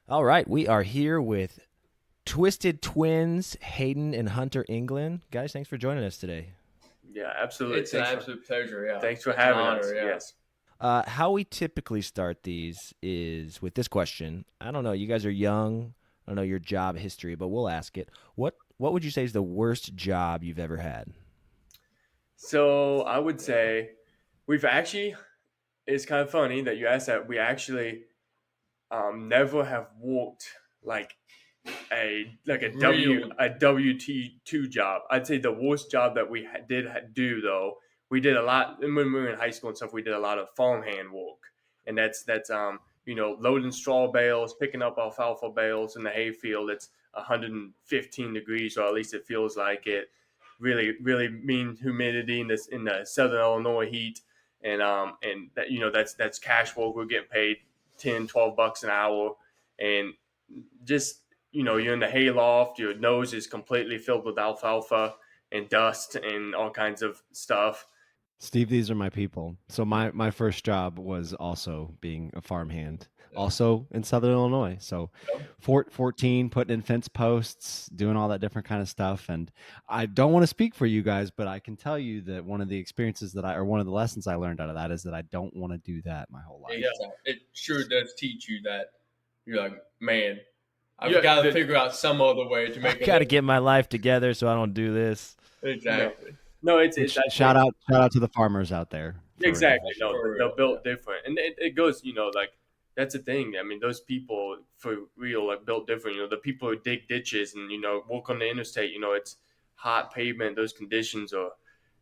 All right, we are here with Twisted Twins, Hayden and Hunter England. Guys, thanks for joining us today. Yeah, absolutely. It's an absolute pleasure. Yeah, Thanks for it's an having honor. us. Yeah. Yes. How we typically start these is with this question. I don't know, you guys are young. I don't know your job history, but we'll ask it. What would you say is the worst job you've ever had? So I would say we've actually. It's kind of funny that you asked that. We actually never have worked like Really? a WT2 job. I'd say the worst job that we do though. We did a lot when we were in high school and stuff. We did a lot of farmhand work, and that's loading straw bales, picking up alfalfa bales in the hayfield. It's 115 degrees, or at least it feels like it. Really mean humidity in the southern Illinois heat, and that's cash work. We're getting paid 10, $12 an hour, and just you're in the hayloft, your nose is completely filled with alfalfa and dust and all kinds of stuff. Steve, these are my people. So my first job was also being a farmhand, also in Southern Illinois. So Yeah. 14, putting in fence posts, doing all that different kind of stuff. And I don't want to speak for you guys, but I can tell you that one of the experiences or one of the lessons I learned out of that is that I don't want to do that my whole life. Exactly. It sure does teach you that you're like, man, I've Yeah, got to figure out some other way to I make a got to living. get my life together so I don't do this. Exactly. no, it's Which I shout think out to the farmers out there. For real. exactly no, For they're real. built different, and it goes like that's the thing. I mean, those people for real like built different. The people who dig ditches and work on the interstate. It's hot pavement. Those conditions are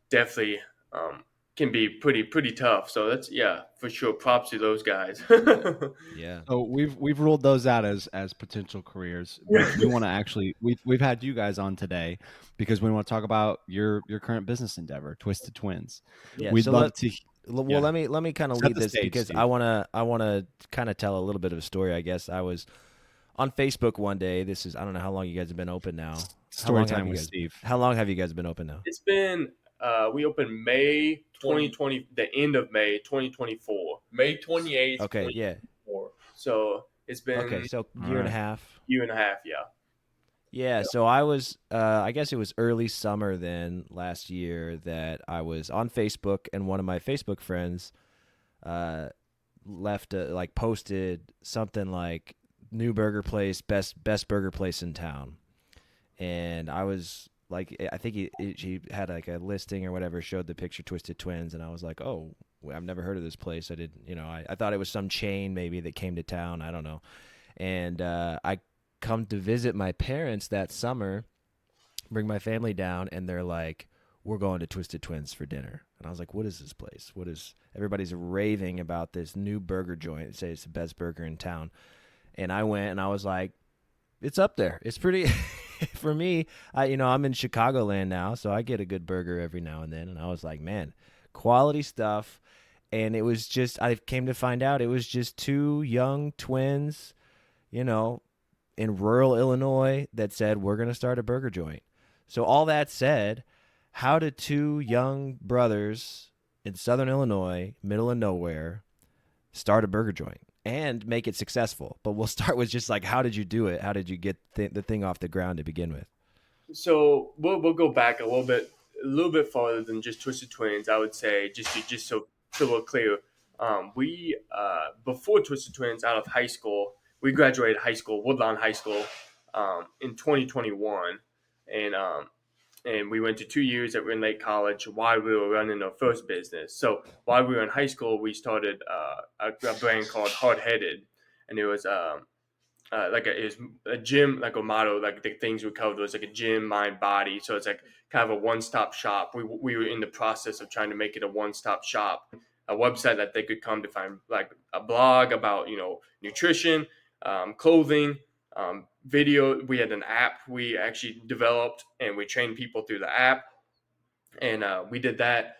definitely um, can be pretty tough. So that's yeah for sure. Props to those guys. Yeah. So we've ruled those out as potential careers, but we want to actually we've had you guys on today because we want to talk about your current business endeavor, Twisted Twins. Yeah, We'd so love to. well, Yeah, let me kind of set lead the this stage, because Steve. I want to kind of tell a little bit of a story, I guess. I was on Facebook one day. This is I don't know how long you guys have been open now. How Story long have time you with guys Steve. How long have you guys been open now? It's been we opened May 20, 2020, the end of May 2024. May 28th, Okay, yeah. 2024. So it's Okay, been so All year and a right. half. year and a half. Yeah. Yeah, so I was I guess it was early summer then last year that I was on Facebook and one of my Facebook friends uh like posted something like new burger place, best burger place in town. And I was like I think she had like a listing or whatever, showed the picture Twisted Twins, and I was like, "Oh, I've never heard of this place." I didn't, I thought it was some chain maybe that came to town, I don't know. And I come to visit my parents that summer, bring my family down, and they're like, "We're going to Twisted Twins for dinner." And I was like, "What is this place? What is?" Everybody's raving about this new burger joint. They say it's the best burger in town. And I went, and I was like, "It's up there. It's pretty." For me, I'm in Chicagoland now, so I get a good burger every now and then. And I was like, "Man, quality stuff." And it was just, I came to find out it was just two young twins, you know, in rural Illinois that said, "We're going to start a burger joint." So, all that said, how did two young brothers in Southern Illinois, middle of nowhere, start a burger joint and make it successful? But we'll start with just like, how did you do it? How did you get the thing off the ground to begin with? So we'll go back a little bit farther than just Twisted Twins. I would say just so we're clear. We before Twisted Twins, out of high school, we graduated high school, Woodlawn High School, in 2021, and we went to 2 years at Win Lake College while we were running our first business. So while we were in high school, we started a brand called Hard Headed, and it was it was a gym, like a motto, like the things we covered was like a gym, mind, body. So it's like kind of a one stop shop. We were in the process of trying to make it a one stop shop, a website that they could come to find like a blog about nutrition, clothing, video. We had an app we actually developed, and we trained people through the app, and we did that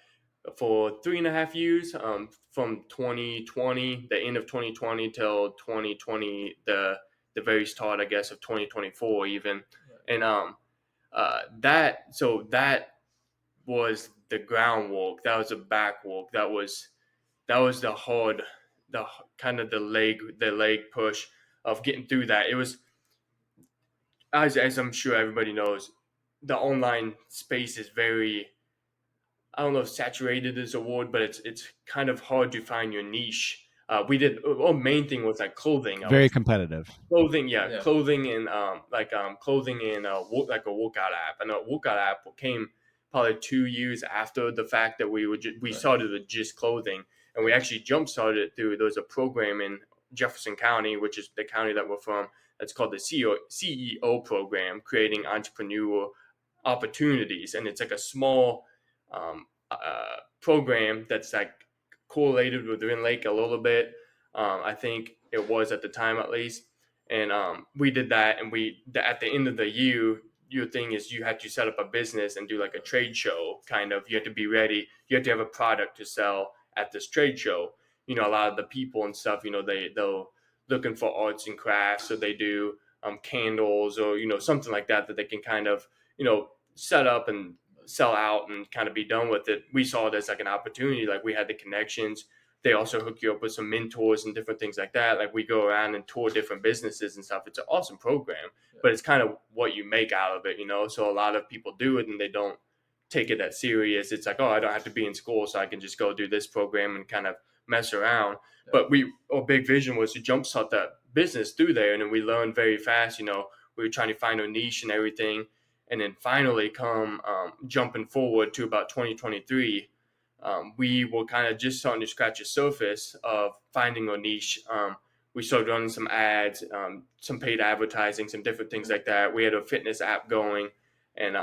for 3.5 years, from 2020, the end of 2020 till 2020, the very start, I guess, of 2024 even. And that was the groundwork. That was the backwork. That was the hard, the kind of the leg push. of getting through that. It was, as I'm sure everybody knows, the online space is very, I don't know if saturated is a word, but it's kind of hard to find your niche. We did, our main thing was like clothing. I Very would competitive. Clothing, Yeah. clothing and clothing and like a workout app. And a workout app came probably 2 years after the fact that we Right. started with just clothing, and we actually jump started it through. There's a program in Jefferson County, which is the county that we're from. That's called the CEO program, creating entrepreneurial opportunities, and it's like a small program that's like correlated with Green Lake a little bit. I think it was at the time at least, and we did that. And at the end of the year, your thing is you had to set up a business and do like a trade show. Kind of, you have to be ready. You have to have a product to sell at this trade show. A lot of the people and stuff, they'll looking for arts and crafts, so they do candles or something like that they can kind of set up and sell out and kind of be done with it. We saw it as like an opportunity. Like, we had the connections. They also hook you up with some mentors and different things like that. Like, we go around and tour different businesses and stuff. It's an awesome program, but it's kind of what you make out of it, So a lot of people do it and they don't take it that serious. It's like, oh, I don't have to be in school, so I can just go do this program and kind of mess around. But our big vision was to jumpstart that business through there, and then we learned very fast. We were trying to find our niche and everything, and then finally come jumping forward to about 2023. We were kind of just starting to scratch the surface of finding our niche. We started running some ads, some paid advertising, some different things like that. We had a fitness app going, and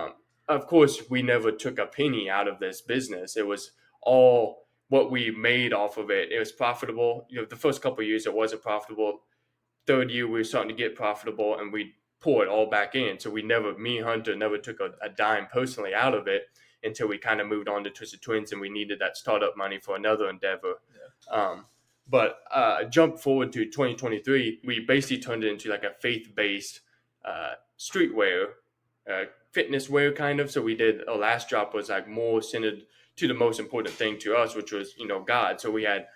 of course, we never took a penny out of this business. It was all what we made off of it. It was profitable. The first couple of years, it wasn't profitable. Third year, we were starting to get profitable, and we pour it all back in. So me and Hunter never took a dime personally out of it until we kind of moved on to Twisted Twins, and we needed that startup money for another endeavor. But jump forward to 2023, we basically turned it into like a faith-based streetwear, fitness wear kind of. So our last drop was like more centered to the most important thing to us, which was, God. So we had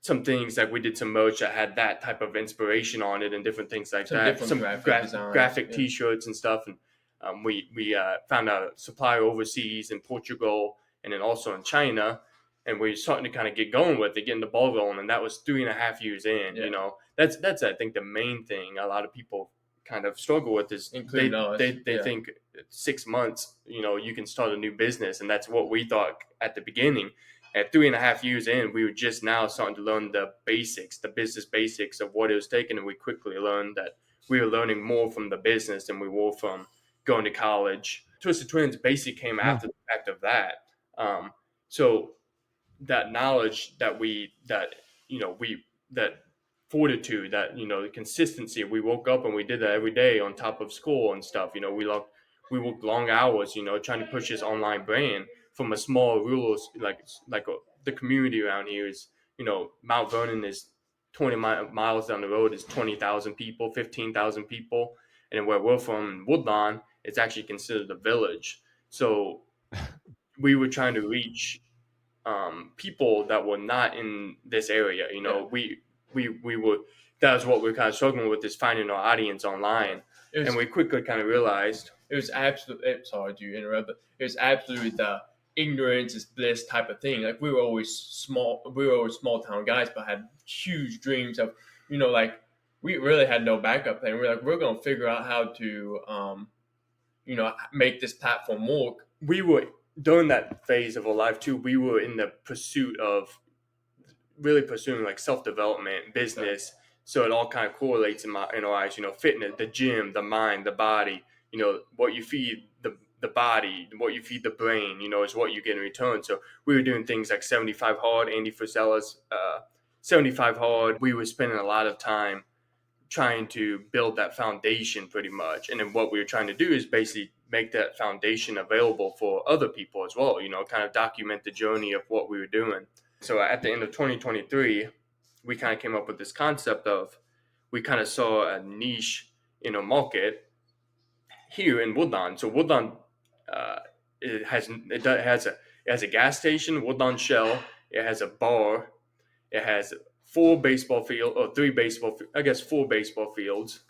some things, like we did some merch that had that type of inspiration on it and different things like that. Some graphic T-shirts and stuff. And we found a supplier overseas in Portugal and then also in China. And we're starting to kind of get going with it, getting the ball rolling. And that was 3.5 years in. That's I think the main thing a lot of people kind of struggle with is they think 6 months, you can start a new business. And that's what we thought at the beginning. At 3.5 years in, we were just now starting to learn the basics, the business basics of what it was taking. And we quickly learned that we were learning more from the business than we were from going to college. Twisted Twins basically came after the fact of that. So that knowledge that that fortitude, that, the consistency, we woke up and we did that every day on top of school and stuff. We worked long hours, trying to push this online brand from a small rural, the community around here is, Mount Vernon is 20 miles down the road is 20,000 people, 15,000 people. And where we're from, Woodlawn, it's actually considered a village. So we were trying to reach people that were not in this area. We were, that's what we're kind of struggling with, is finding our audience online. And we quickly kind of realized it was absolutely, sorry to interrupt, but it was absolutely the ignorance is bliss type of thing. Like, we were always small town guys, but had huge dreams of, like, we really had no backup plan. We're like, we're going to figure out how to, make this platform work. We were, during that phase of our life too, we were in the pursuit of really pursuing like self-development, business. Right. So it all kind of correlates in our eyes, fitness, the gym, the mind, the body, what you feed the body, what you feed the brain, is what you get in return. So we were doing things like 75 Hard, Andy Frisella's 75 Hard. We were spending a lot of time trying to build that foundation pretty much. And then what we were trying to do is basically make that foundation available for other people as well, kind of document the journey of what we were doing. So at the end of 2023, we kind of came up with this concept of, we kind of saw a niche in a market here in Woodlawn. So Woodlawn, it has a gas station, Woodlawn Shell. It has a bar. It has 4 baseball field or 3 baseball, I guess 4 baseball fields,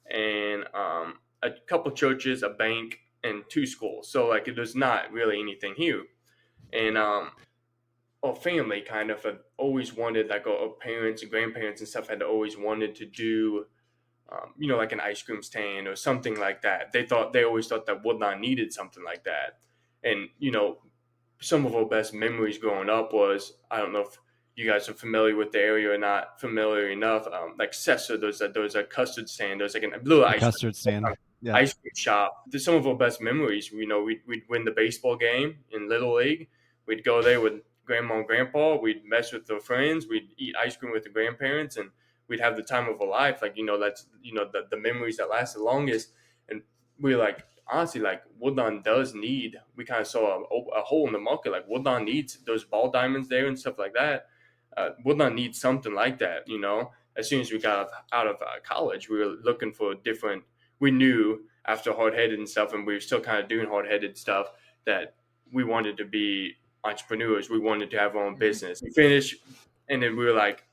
and a couple churches, a bank, and 2 schools. So like there's not really anything here, and our family kind of had always wanted, like our parents and grandparents and stuff had always wanted to do, like an ice cream stand or something like that. They always thought that Woodlawn needed something like that, and some of our best memories growing up was, I don't know if you guys are familiar with the area or not familiar enough. Like Cessa, there's a custard stand. There's like a little The custard stand. Yeah. ice cream shop. There's some of our best memories. We'd win the baseball game in Little League. We'd go there with grandma and grandpa. We'd mess with their friends. We'd eat ice cream with the grandparents, and we'd have the time of our life. Like, that's the memories that last the longest. And we were like, honestly, like Woodlawn does need. We kind of saw a hole in the market. Like Woodlawn needs those ball diamonds there and stuff like that. Woodlawn needs something like that. As soon as we got out of college, we were looking for different. We knew after Hard Headed and stuff, and we were still kind of doing Hard Headed stuff, that we wanted to be entrepreneurs. We wanted to have our own business. We finished, and then we were like,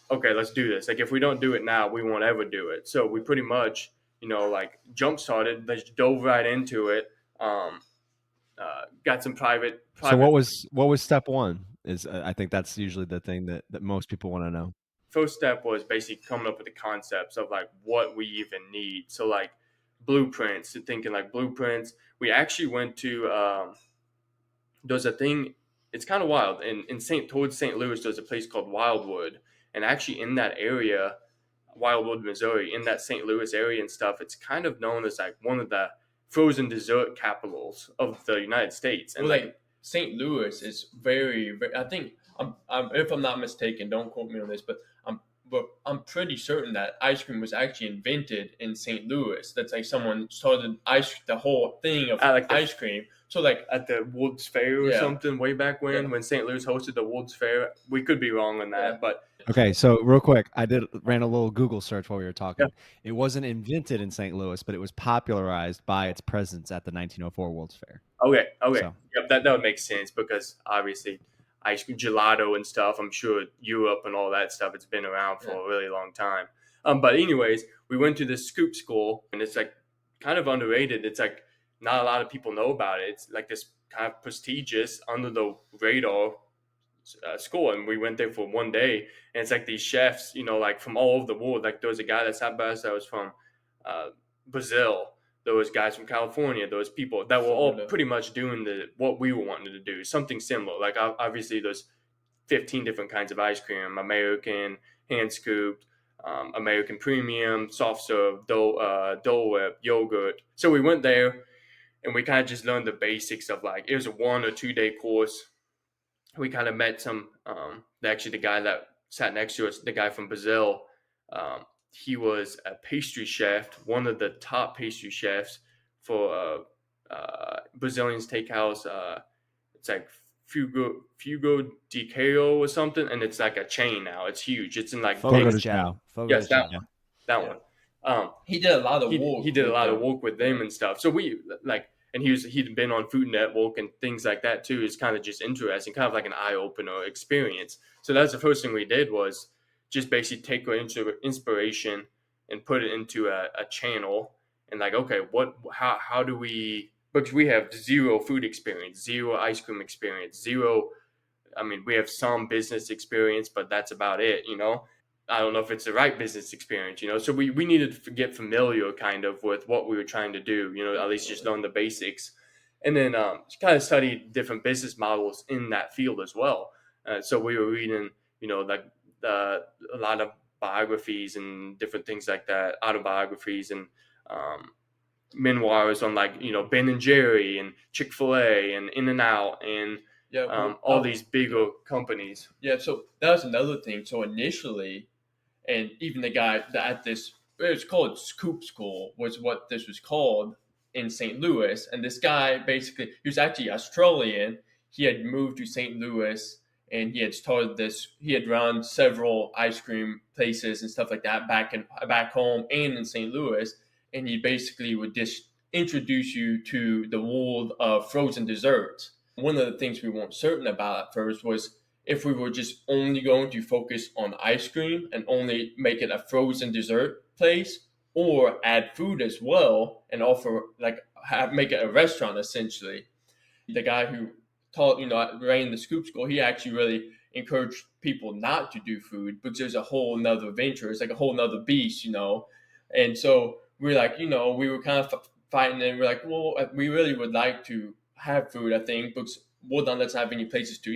okay, let's do this. Like if we don't do it now, we won't ever do it. So we pretty much, like jump started, just dove right into it. Got some private. So what was step one? Is I think that's usually the thing that most people want to know. First step was basically coming up with the concepts of like what we even need. So like blueprints, thinking like blueprints. We actually went to there's a thing. It's kind of wild. Towards St. Louis, there's a place called Wildwood, and actually in that area, Wildwood, Missouri, in that St. Louis area and stuff, it's kind of known as like one of the frozen dessert capitals of the United States. And well, like St. Louis is very, very, I think, if I'm not mistaken, don't quote me on this, but I'm pretty certain that ice cream was actually invented in St. Louis. That's like someone started the whole thing of ice cream. So like at the World's Fair or something way back when St. Louis hosted the World's Fair. We could be wrong on that, but okay. So real quick, I ran a little Google search while we were talking. Yeah. It wasn't invented in St. Louis, but it was popularized by its presence at the 1904 World's Fair. Okay. So. Yep, that would make sense because obviously ice cream, gelato and stuff, I'm sure Europe and all that stuff, it's been around for a really long time. But anyways, we went to this scoop school, and it's like kind of underrated. It's like not a lot of people know about it. It's like this kind of prestigious, under the radar school, and we went there for one day, and it's like these chefs, like from all over the world. Like there was a guy that sat by us that was from Brazil. There was guys from California. There was people that were all pretty much doing what we were wanting to do, something similar. Like obviously there's 15 different kinds of ice cream: American, hand scooped, American premium, soft serve, Dole Whip, yogurt. So we went there, and we kind of just learned the basics of like, it was a 1 or 2 day course. We kind of met some, actually the guy that sat next to us, the guy from Brazil, he was a pastry chef, one of the top pastry chefs for Brazilian steakhouse. It's like Fugo de Queijo or something, and it's like a chain now. It's huge. It's in like Fogo de Chao. Yes, that one. He did a lot of work. He did a lot of work with them and stuff. So we like, and he'd been on Food Network and things like that too. It's kind of just interesting, kind of like an eye opener experience. So that's the first thing we did, was just basically take our inspiration and put it into a channel, and like, okay, how do we, because we have zero food experience, zero ice cream experience, zero, I mean, we have some business experience, but that's about it, I don't know if it's the right business experience, so we needed to get familiar kind of with what we were trying to do, at least just learn the basics, and then kind of study different business models in that field as well. So we were reading, like a lot of biographies and different things like that, autobiographies and memoirs on like, Ben and Jerry and Chick-fil-A and In-N-Out and all these bigger companies. Yeah, so that was another thing. So initially, and even the guy at this, it was called Scoop School, was what this was called in St. Louis. And this guy basically, he was actually Australian. He had moved to St. Louis, and he had started this. He had run several ice cream places and stuff like that back home and in St. Louis. And he basically would just introduce you to the world of frozen desserts. One of the things we weren't certain about at first was if we were just only going to focus on ice cream and only make it a frozen dessert place, or add food as well and offer like make it a restaurant essentially. The guy who taught, ran the scoop school, he actually really encouraged people not to do food because there's a whole nother venture. It's like a whole nother beast. And so we're like, we were kind of fighting, and we're like, well, we really would like to have food, I think, because Woodland doesn't have any places to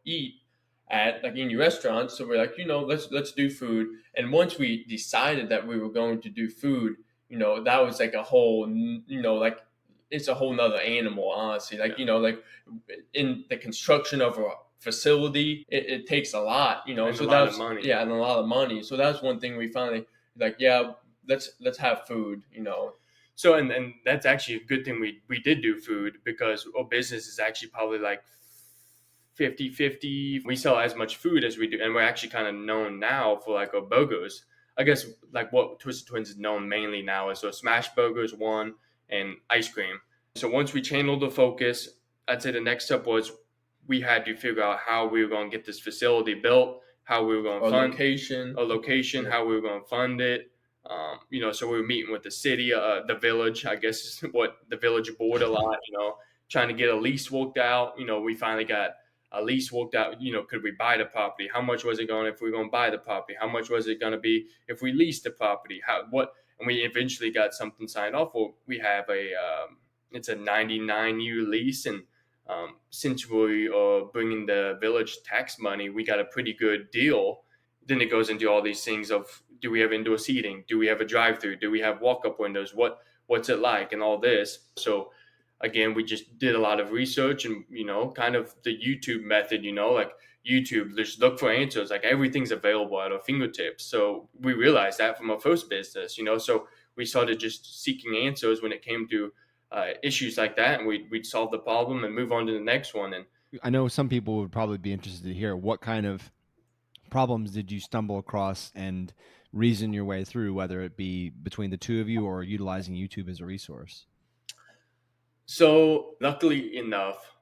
eat at, like any restaurants. So we're like, let's do food. And once we decided that we were going to do food, that was like a whole, like it's a whole nother animal, honestly. Like, like in the construction of a facility, it takes a lot, And so a lot of that's, money. yeah, and a lot of money. So that's one thing we finally like, yeah, let's have food. So and that's actually a good thing we did do food, because our business is actually probably like 50-50. We sell as much food as we do, and we're actually kind of known now for like our burgers. I guess like what Twisted Twins is known mainly now is our smash burgers, one, and ice cream. So once we channeled the focus, I'd say the next step was we had to figure out how we were going to get this facility built, how we were going to fund a location, Yeah. how we were going to fund it. So we were meeting with the city, the village, I guess is what the village board a lot, trying to get a lease worked out. We finally got a lease worked out. Could we buy the property? How much was it going if we were going to buy the property? How much was it going to be if we leased the property? And we eventually got something signed off. Well, we have it's a 99-year lease. And since we are bringing the village tax money, we got a pretty good deal. Then it goes into all these things of, do we have indoor seating? Do we have a drive-through? Do we have walk-up windows? What's it like? And all this. So again, we just did a lot of research and, kind of the YouTube method, like YouTube, just look for answers. Like everything's available at our fingertips. So we realized that from our first business, so we started just seeking answers when it came to issues like that, and we'd solve the problem and move on to the next one. And I know some people would probably be interested to hear what kind of problems did you stumble across and reason your way through, whether it be between the two of you or utilizing YouTube as a resource. So luckily enough,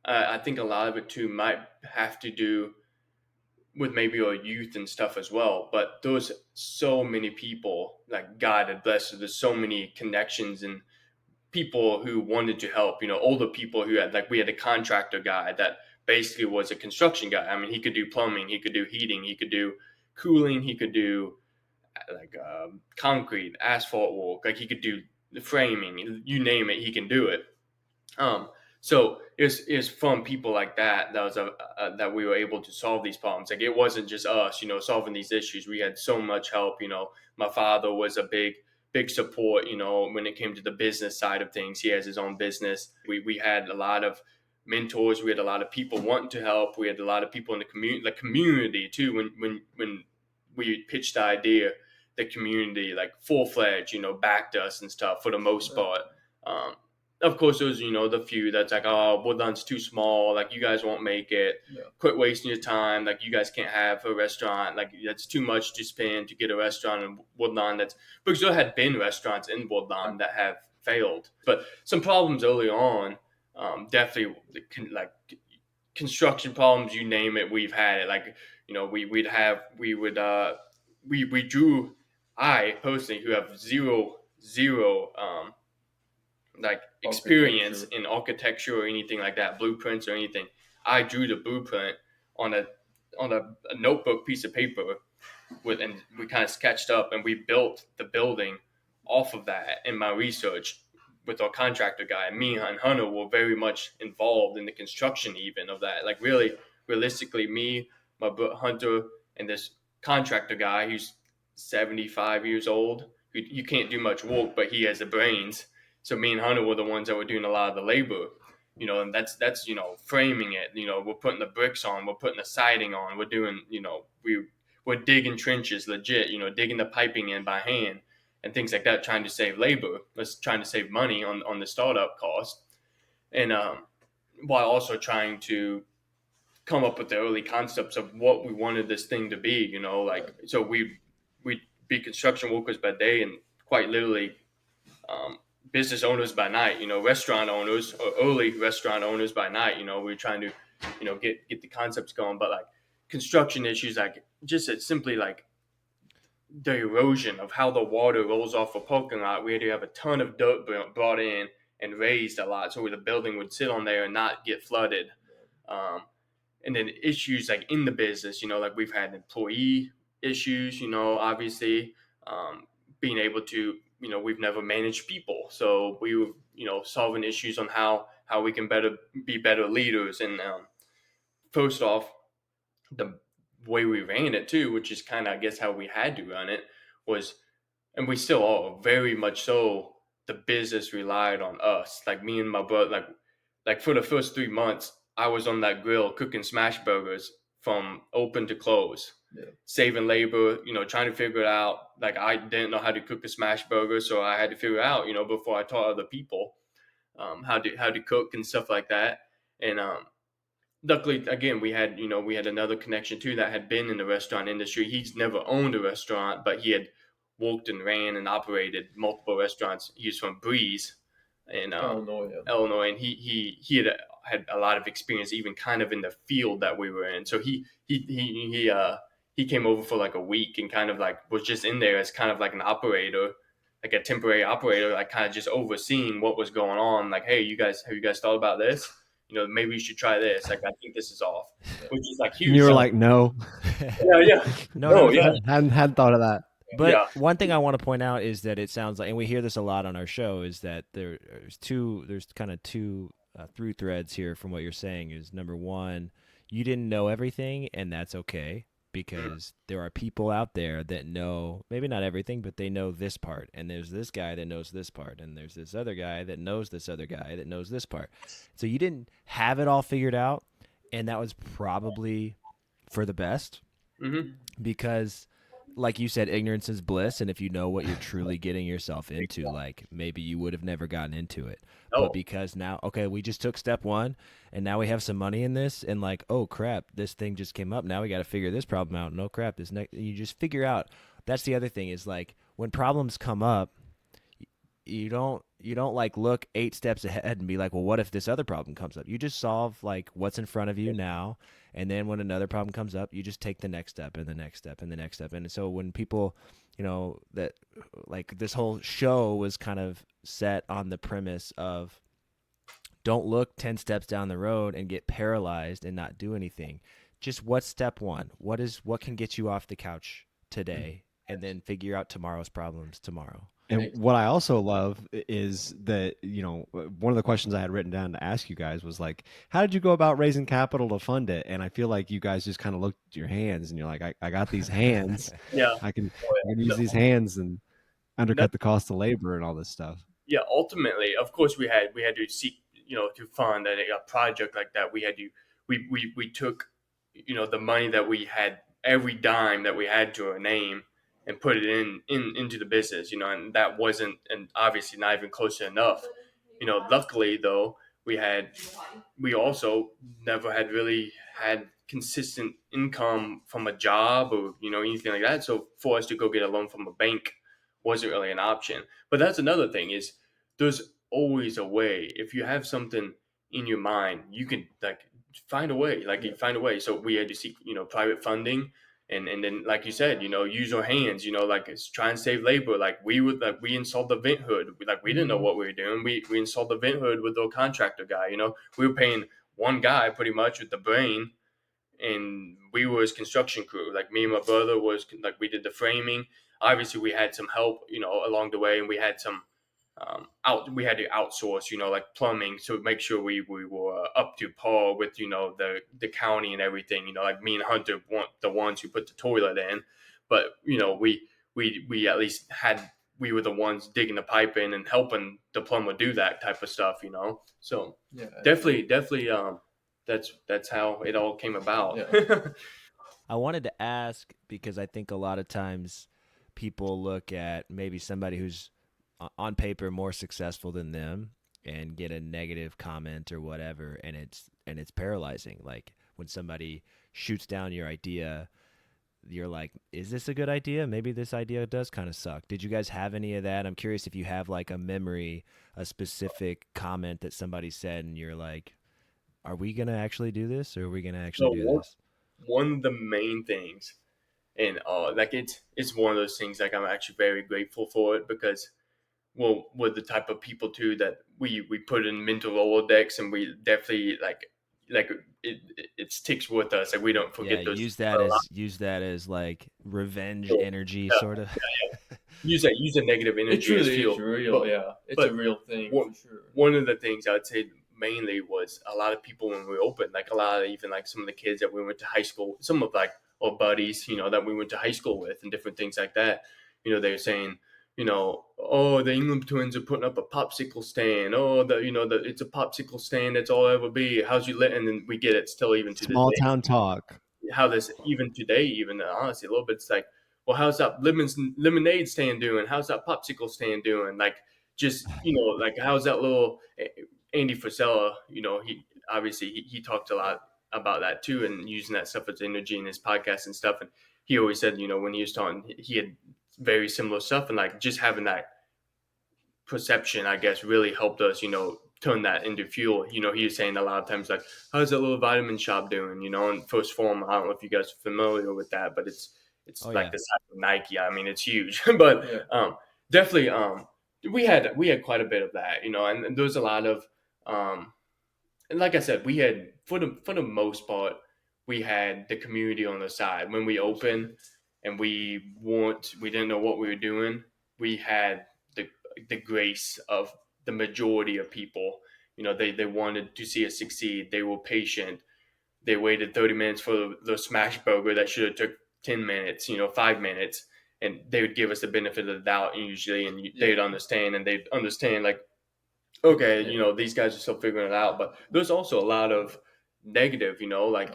I think a lot of it too might have to do with maybe our youth and stuff as well. But there's so many people, like God had blessed us. There's so many connections and people who wanted to help. Older people who had, like, we had a contractor guy that basically was a construction guy. I mean, he could do plumbing, he could do heating, he could do cooling, he could do like concrete, asphalt work, like he could do the framing, you name it, he can do it. So it's from people like that that we were able to solve these problems. Like it wasn't just us, solving these issues. We had so much help. My father was a big support. When it came to the business side of things, he has his own business. We had a lot of mentors. We had a lot of people wanting to help. We had a lot of people in the community too. When we pitched the idea, the community like full-fledged, backed us and stuff for the most part. Of course, there's, the few that's like, oh, Woodland's too small. Like, you guys won't make it. Yeah. Quit wasting your time. Like, you guys can't have a restaurant. Like, that's too much to spend to get a restaurant in Woodland. Because there had been restaurants in Woodland that have failed. But some problems early on, definitely, like, construction problems, you name it, we've had it. Like, I personally, who have zero, like experience in architecture or anything like that, blueprints or anything. I drew the blueprint on a notebook piece of paper and we kind of sketched up, and we built the building off of that in my research with our contractor guy. Me and Hunter were very much involved in the construction even of that. Like, really, realistically, me, my Hunter, and this contractor guy who's 75 years old, who you can't do much work, but he has the brains. So me and Hunter were the ones that were doing a lot of the labor, and that's framing it. We're putting the bricks on, we're putting the siding on, we're doing, we're digging trenches legit, digging the piping in by hand and things like that, trying to save labor, trying to save money on the startup cost, and while also trying to come up with the early concepts of what we wanted this thing to be, so we'd be construction workers by day and quite literally business owners by night, restaurant owners or early restaurant owners by night. We're trying to get the concepts going. But like construction issues, like just it's simply like the erosion of how the water rolls off a parking lot. We had to have a ton of dirt brought in and raised a lot so the building would sit on there and not get flooded. Um, and then issues like in the business, like we've had employee issues, obviously, being able to, we've never managed people. So we were, solving issues on how we can be better leaders. And first off, the way we ran it too, which is kind of, I guess, how we had to run it was, and we still are very much so, the business relied on us. Like me and my brother, like for the first 3 months, I was on that grill cooking smash burgers from open to close, saving labor, trying to figure it out. Like I didn't know how to cook a smash burger, so I had to figure it out, before I taught other people how to cook and stuff like that. And luckily, again, we had another connection too that had been in the restaurant industry. He's never owned a restaurant, but he had worked and ran and operated multiple restaurants. He's from Breeze in Illinois, and he had a lot of experience, even kind of in the field that we were in. So he came over for like a week and kind of like was just in there as kind of like an operator, like a temporary operator, like kind of just overseeing what was going on. Like, hey, have you guys thought about this? Maybe you should try this. Like, I think this is off, which is like huge. And you were like, no. Yeah. No, yeah. hadn't thought of that. But one thing I want to point out is that it sounds like, and we hear this a lot on our show, is that there's kind of two through threads here from what you're saying. Is number one, you didn't know everything, and that's okay, because there are people out there that know, maybe not everything, but they know this part, and there's this guy that knows this part, and there's this other guy that knows this other guy that knows this part. So you didn't have it all figured out, and that was probably for the best, because like you said, ignorance is bliss, and if you know what you're truly getting yourself into, like maybe you would have never gotten into it. But because now, okay, we just took step one, and now we have some money in this, and like, oh crap, this thing just came up. Now we got to figure this problem out. No crap, this next. You just figure out. That's the other thing is like when problems come up, you don't like look 8 steps ahead and be like, well, what if this other problem comes up? You just solve like what's in front of you now, and then when another problem comes up, you just take the next step and the next step and the next step. And so when people, that like this whole show was kind of set on the premise of don't look 10 steps down the road and get paralyzed and not do anything. Just what's step one? What can get you off the couch today, and then figure out tomorrow's problems tomorrow. And what I also love is that, one of the questions I had written down to ask you guys was like, how did you go about raising capital to fund it? And I feel like you guys just kind of looked at your hands and you're like, I got these hands. I can use these hands and undercut the cost of labor and all this stuff. Yeah. Ultimately, of course, we had to seek, to fund a project like that. We took, the money that we had, every dime that we had to our name, and put it into the business, and that wasn't, and obviously not even close to enough. Luckily though, we also never had really had consistent income from a job or, anything like that. So for us to go get a loan from a bank wasn't really an option. But that's another thing is there's always a way. If you have something in your mind, you can like find a way, you find a way. So we had to seek, private funding. And then, like you said, use our hands, try and save labor. We installed the vent hood. We didn't know what we were doing. We installed the vent hood with the contractor guy, we were paying one guy pretty much with the brain, and we were his construction crew. Like me and my brother we did the framing. Obviously we had some help, along the way, and we had some, we had to outsource, like plumbing, to make sure we were up to par with, the county and everything, like me and Hunter weren't the ones who put the toilet in, but, we at least we were the ones digging the pipe in and helping the plumber do that type of stuff, so definitely, that's how it all came about. I wanted to ask, because I think a lot of times people look at maybe somebody who's on paper more successful than them and get a negative comment or whatever, and it's paralyzing. Like when somebody shoots down your idea, you're like, is this a good idea? Maybe this idea does kind of suck. Did you guys have any of that? I'm curious if you have like a memory, a specific comment that somebody said and you're like, are we gonna actually do this, or are we gonna actually So do one this? one of the main things, and like it's one of those things like I'm actually very grateful for it because well, we're the type of people too that we put in mental Rolodex, and we definitely like it sticks with us. Like we don't Yeah, forget those a lot. use that as like revenge So, energy, yeah, sort of. use that negative It energy as really is fuel. real. Yeah, it's a But real thing one for sure. one of the things I'd say mainly was a lot of people when we opened, like a lot of even like some of the kids that we went to high school, some of like our buddies, that we went to high school with, and different things like that. They were saying, oh, the England twins are putting up a popsicle stand. Oh, it's a popsicle stand. That's all it ever be. How's you let? And then we get it still even to this Small day town talk. how this even today, even honestly, a little bit. It's like, well, how's that lemonade stand doing? How's that popsicle stand doing? Like, just like how's that little Andy Frisella? He obviously he talked a lot about that too, and using that stuff as energy in his podcast and stuff. And he always said, when he was talking, he had very similar stuff, and like just having that perception, I guess, really helped us, turn that into fuel. He was saying a lot of times, like, how's that little vitamin shop doing? In First Form, I don't know if you guys are familiar with that, but it's Oh like yeah. the size of Nike. I mean, it's huge, but Yeah. definitely, we had quite a bit of that, and there was a lot of, and like I said, we had for the most part, we had the community on the side when we opened, and we didn't know what we were doing. We had the grace of the majority of people. They wanted to see us succeed. They were patient. They waited 30 minutes for the smash burger that should have took 10 minutes, 5 minutes, and they would give us the benefit of the doubt usually, and they'd understand, and they'd understand like, okay, these guys are still figuring it out. But there's also a lot of negative, like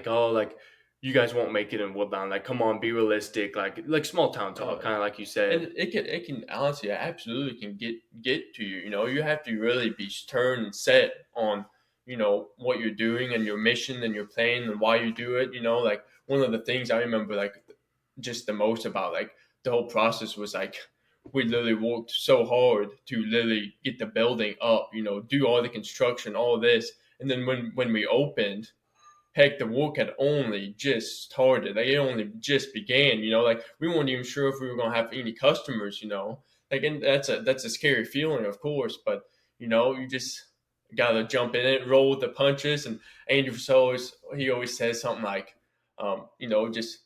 oh, like you guys won't make it in Woodbound. Like, come on, be realistic. Like small town talk, kind of like you And said. it can honestly, absolutely can get to you. You have to really be stern and set on what you're doing and your mission and your plan and why you do it. Like one of the things I remember like just the most about like the whole process was like we literally worked so hard to literally get the building up. Do all the construction, all this, and then when we opened, heck, the work had only just started. Like it only just began. Like we weren't even sure if we were gonna have any customers. Like and that's a scary feeling, of course. But you just gotta jump in it, roll with the punches. And Andrew he always says something like, just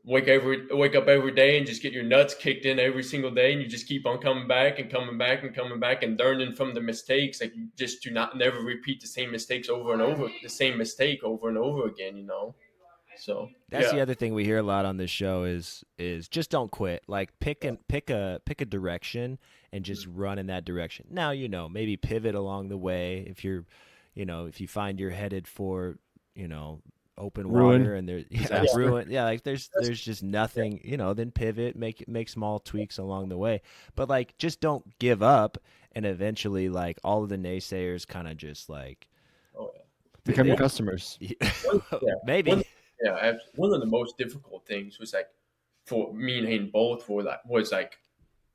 wake up every day and just get your nuts kicked in every single day, and you just keep on coming back and coming back and coming back and learning from the mistakes. Like you just do not never repeat the same mistakes over and over, the same mistake over and over again. So That's the Yeah, other thing we hear a lot on this show is just don't quit. Like pick a direction and just run in that direction. Now, maybe pivot along the way if if you find you're headed for, open Ruin. water and there's Disaster. ruin. Yeah, like there's just nothing, then pivot, make small tweaks along the way. But like just don't give up, and eventually like all of the naysayers kind of just like oh Become they, your customers. yeah, maybe. one of the most difficult things was like for me and Hayden both were like was like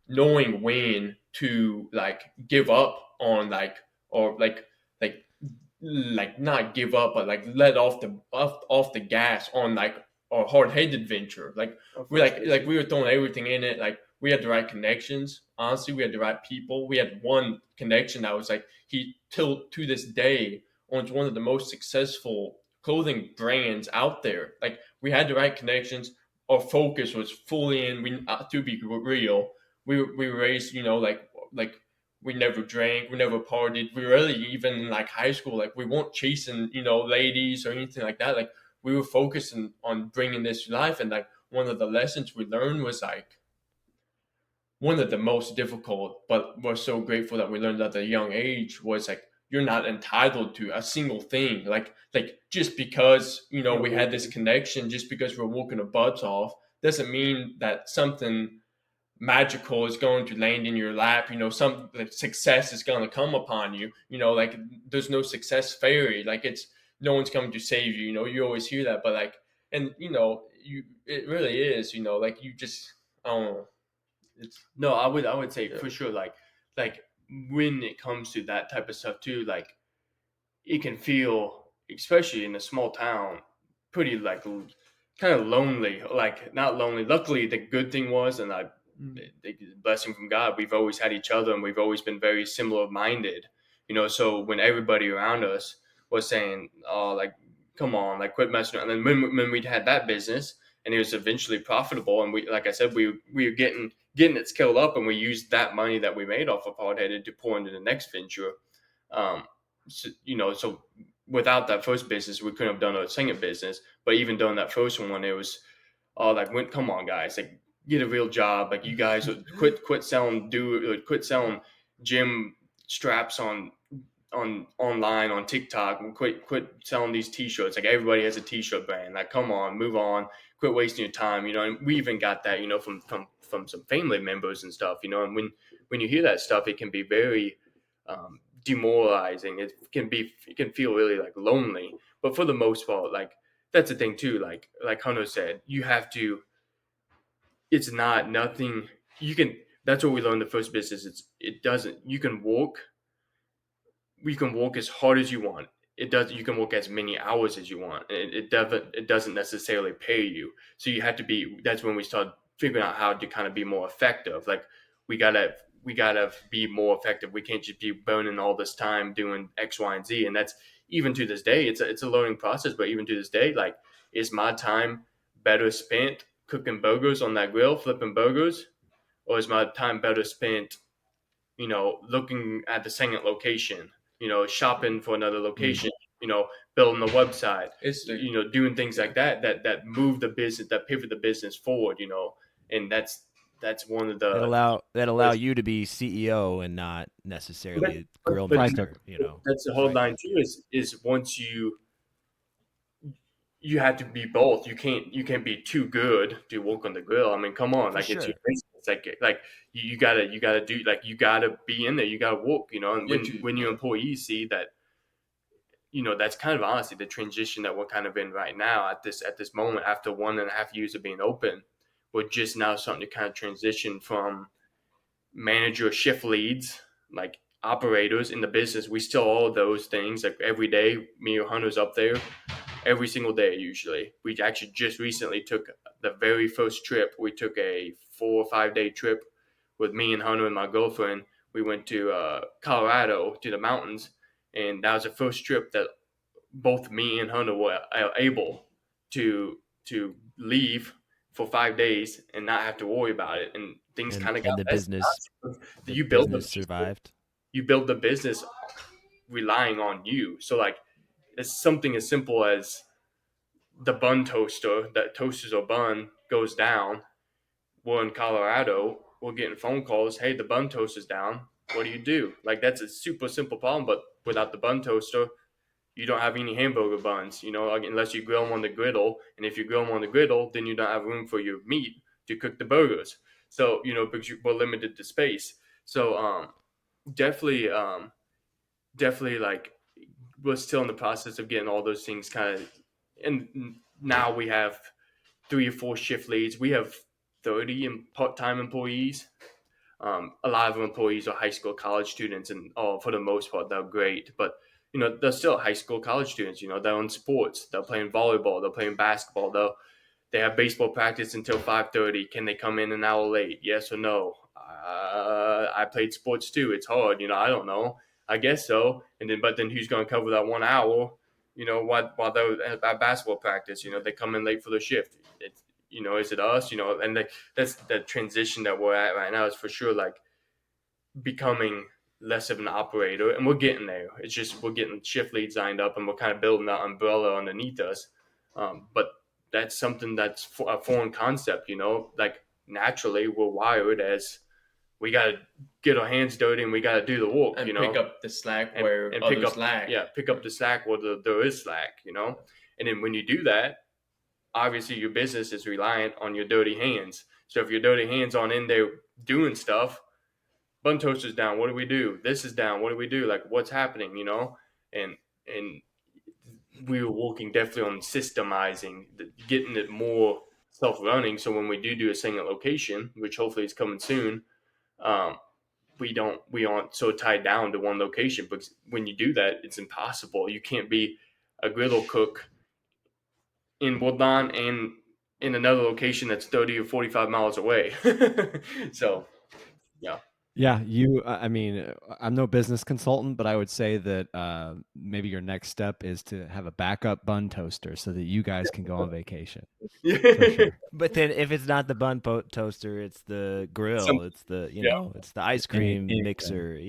knowing when to like give up on like or like not give up but like let off the gas on like a hard-headed venture. Like we were throwing everything in it. Like we had the right connections. Honestly, we had the right people. We had one connection that was like he till to this day owns one of the most successful clothing brands out there. Like we had the right connections. Our focus was fully in. We to be real, we were raised, like we never drank, we never partied. We really even in like high school, like we weren't chasing, ladies or anything like that. Like we were focusing on bringing this to life. And like one of the lessons we learned was like one of the most difficult, but we're so grateful that we learned at a young age was like you're not entitled to a single thing. Like just because we had this connection, just because we're working our butts off, doesn't mean that something magical is going to land in your lap. Some like, success is going to come upon you. Like there's no success fairy. Like it's no one's coming to save you. You always hear that, but like, and it really is. Like you just, I don't know. It's No, I would say yeah. for sure, like when it comes to that type of stuff too, like it can feel, especially in a small town, pretty like kind of lonely. Like not lonely. Luckily, the good thing was, and the blessing from God, we've always had each other, and we've always been very similar minded. So when everybody around us was saying, "Oh, like come on, like quit messing around," and then when we'd had that business and it was eventually profitable, and we, like I said, we were getting it scaled up, and we used that money that we made off of Hardheaded to pour into the next venture. Um, so without that first business, we couldn't have done a second business. But even doing that first one, it was like, come on, guys, like get a real job. Like you guys would quit selling gym straps on online on TikTok, and quit selling these T-shirts. Like everybody has a T-shirt brand. Like come on, move on, quit wasting your time. And we even got that from some family members and stuff. And when you hear that stuff, it can be very demoralizing. It can feel really like lonely. But for the most part, like that's the thing too. Like Hunter said, you have to. It's not nothing. You can. That's what we learned in the first business. It doesn't. You can work as hard as you want. It does. You can work as many hours as you want. It doesn't necessarily pay you. So you have to be. That's when we start figuring out how to kind of be more effective. Like we gotta be more effective. We can't just be burning all this time doing X, Y, and Z. And that's even to this day. It's a learning process. But even to this day, like is my time better spent cooking burgers on that grill, flipping burgers, or is my time better spent looking at the second location, shopping for another location, building a website, It's the doing things like that move the business, that pivot the business forward, and that's one of that the allow you to be CEO and not necessarily a grill but master. that's the whole Right. line too. Is once you have to be both. You can't be too good to work on the grill. I mean, come on, For like it's your sure. business. Like you gotta do, like you gotta be in there. You gotta work. And yeah, when your employees see that, that's kind of honestly the transition that we're kind of in right now at this moment after 1.5 years of being open. We're just now starting to kind of transition from manager shift leads, like operators in the business. We still all those things like every day. Me or Hunter's up there every single day usually. We actually just recently took the very first trip. We took a 4 or 5 day trip with me and Hunter and my girlfriend. We went to Colorado to the mountains, and that was the first trip that both me and Hunter were able to leave for 5 days and not have to worry about it. And things kind of got And messy. the You build the business survived. business relying on you. So like it's something as simple as the bun toaster that toasters a bun goes down. We're in Colorado. We're getting phone calls. Hey, the bun toaster's down. What do you do? Like that's a super simple problem, but without the bun toaster, you don't have any hamburger buns. Unless you grill them on the griddle. And if you grill them on the griddle, then you don't have room for your meat to cook the burgers. So because we're limited to space. So definitely, definitely like we're still in the process of getting all those things kind of, and now we have 3 or 4 shift leads. We have 30 part-time employees. A lot of employees are high school, college students, and for the most part, they're great. But they're still high school, college students. They're in sports. They're playing volleyball. They're playing basketball. They have baseball practice until 5:30. Can they come in an hour late? Yes or no? I played sports too. It's hard. I don't know. I guess so. But then who's going to cover that 1 hour? While they're at basketball practice, they come in late for the shift. Is it us? And that's the transition that we're at right now is for sure like becoming less of an operator, and we're getting there. It's just we're getting shift leads lined up, and we're kind of building that umbrella underneath us. But that's something that's a foreign concept. Like naturally we're wired as we got to get our hands dirty and we got to do the work. and pick up the slack and, where and others pick up lack. pick up the slack where there is slack. And then when you do that, obviously your business is reliant on your dirty hands. So if your dirty hands aren't in there doing stuff, bun toaster's down. What do we do? This is down. What do we do? Like what's happening? And we were working definitely on systemizing, getting it more self-running. So when we do a single location, which hopefully is coming soon, um, we aren't so tied down to one location. Because when you do that, it's impossible. You can't be a griddle cook in Woodlawn and in another location that's 30 or 45 miles away. So yeah. Yeah, I mean, I'm no business consultant, but I would say that maybe your next step is to have a backup bun toaster so that you guys can go on vacation for sure. But then if it's not the toaster, it's the grill, Some, it's the, yeah. it's the ice cream Anything. mixer,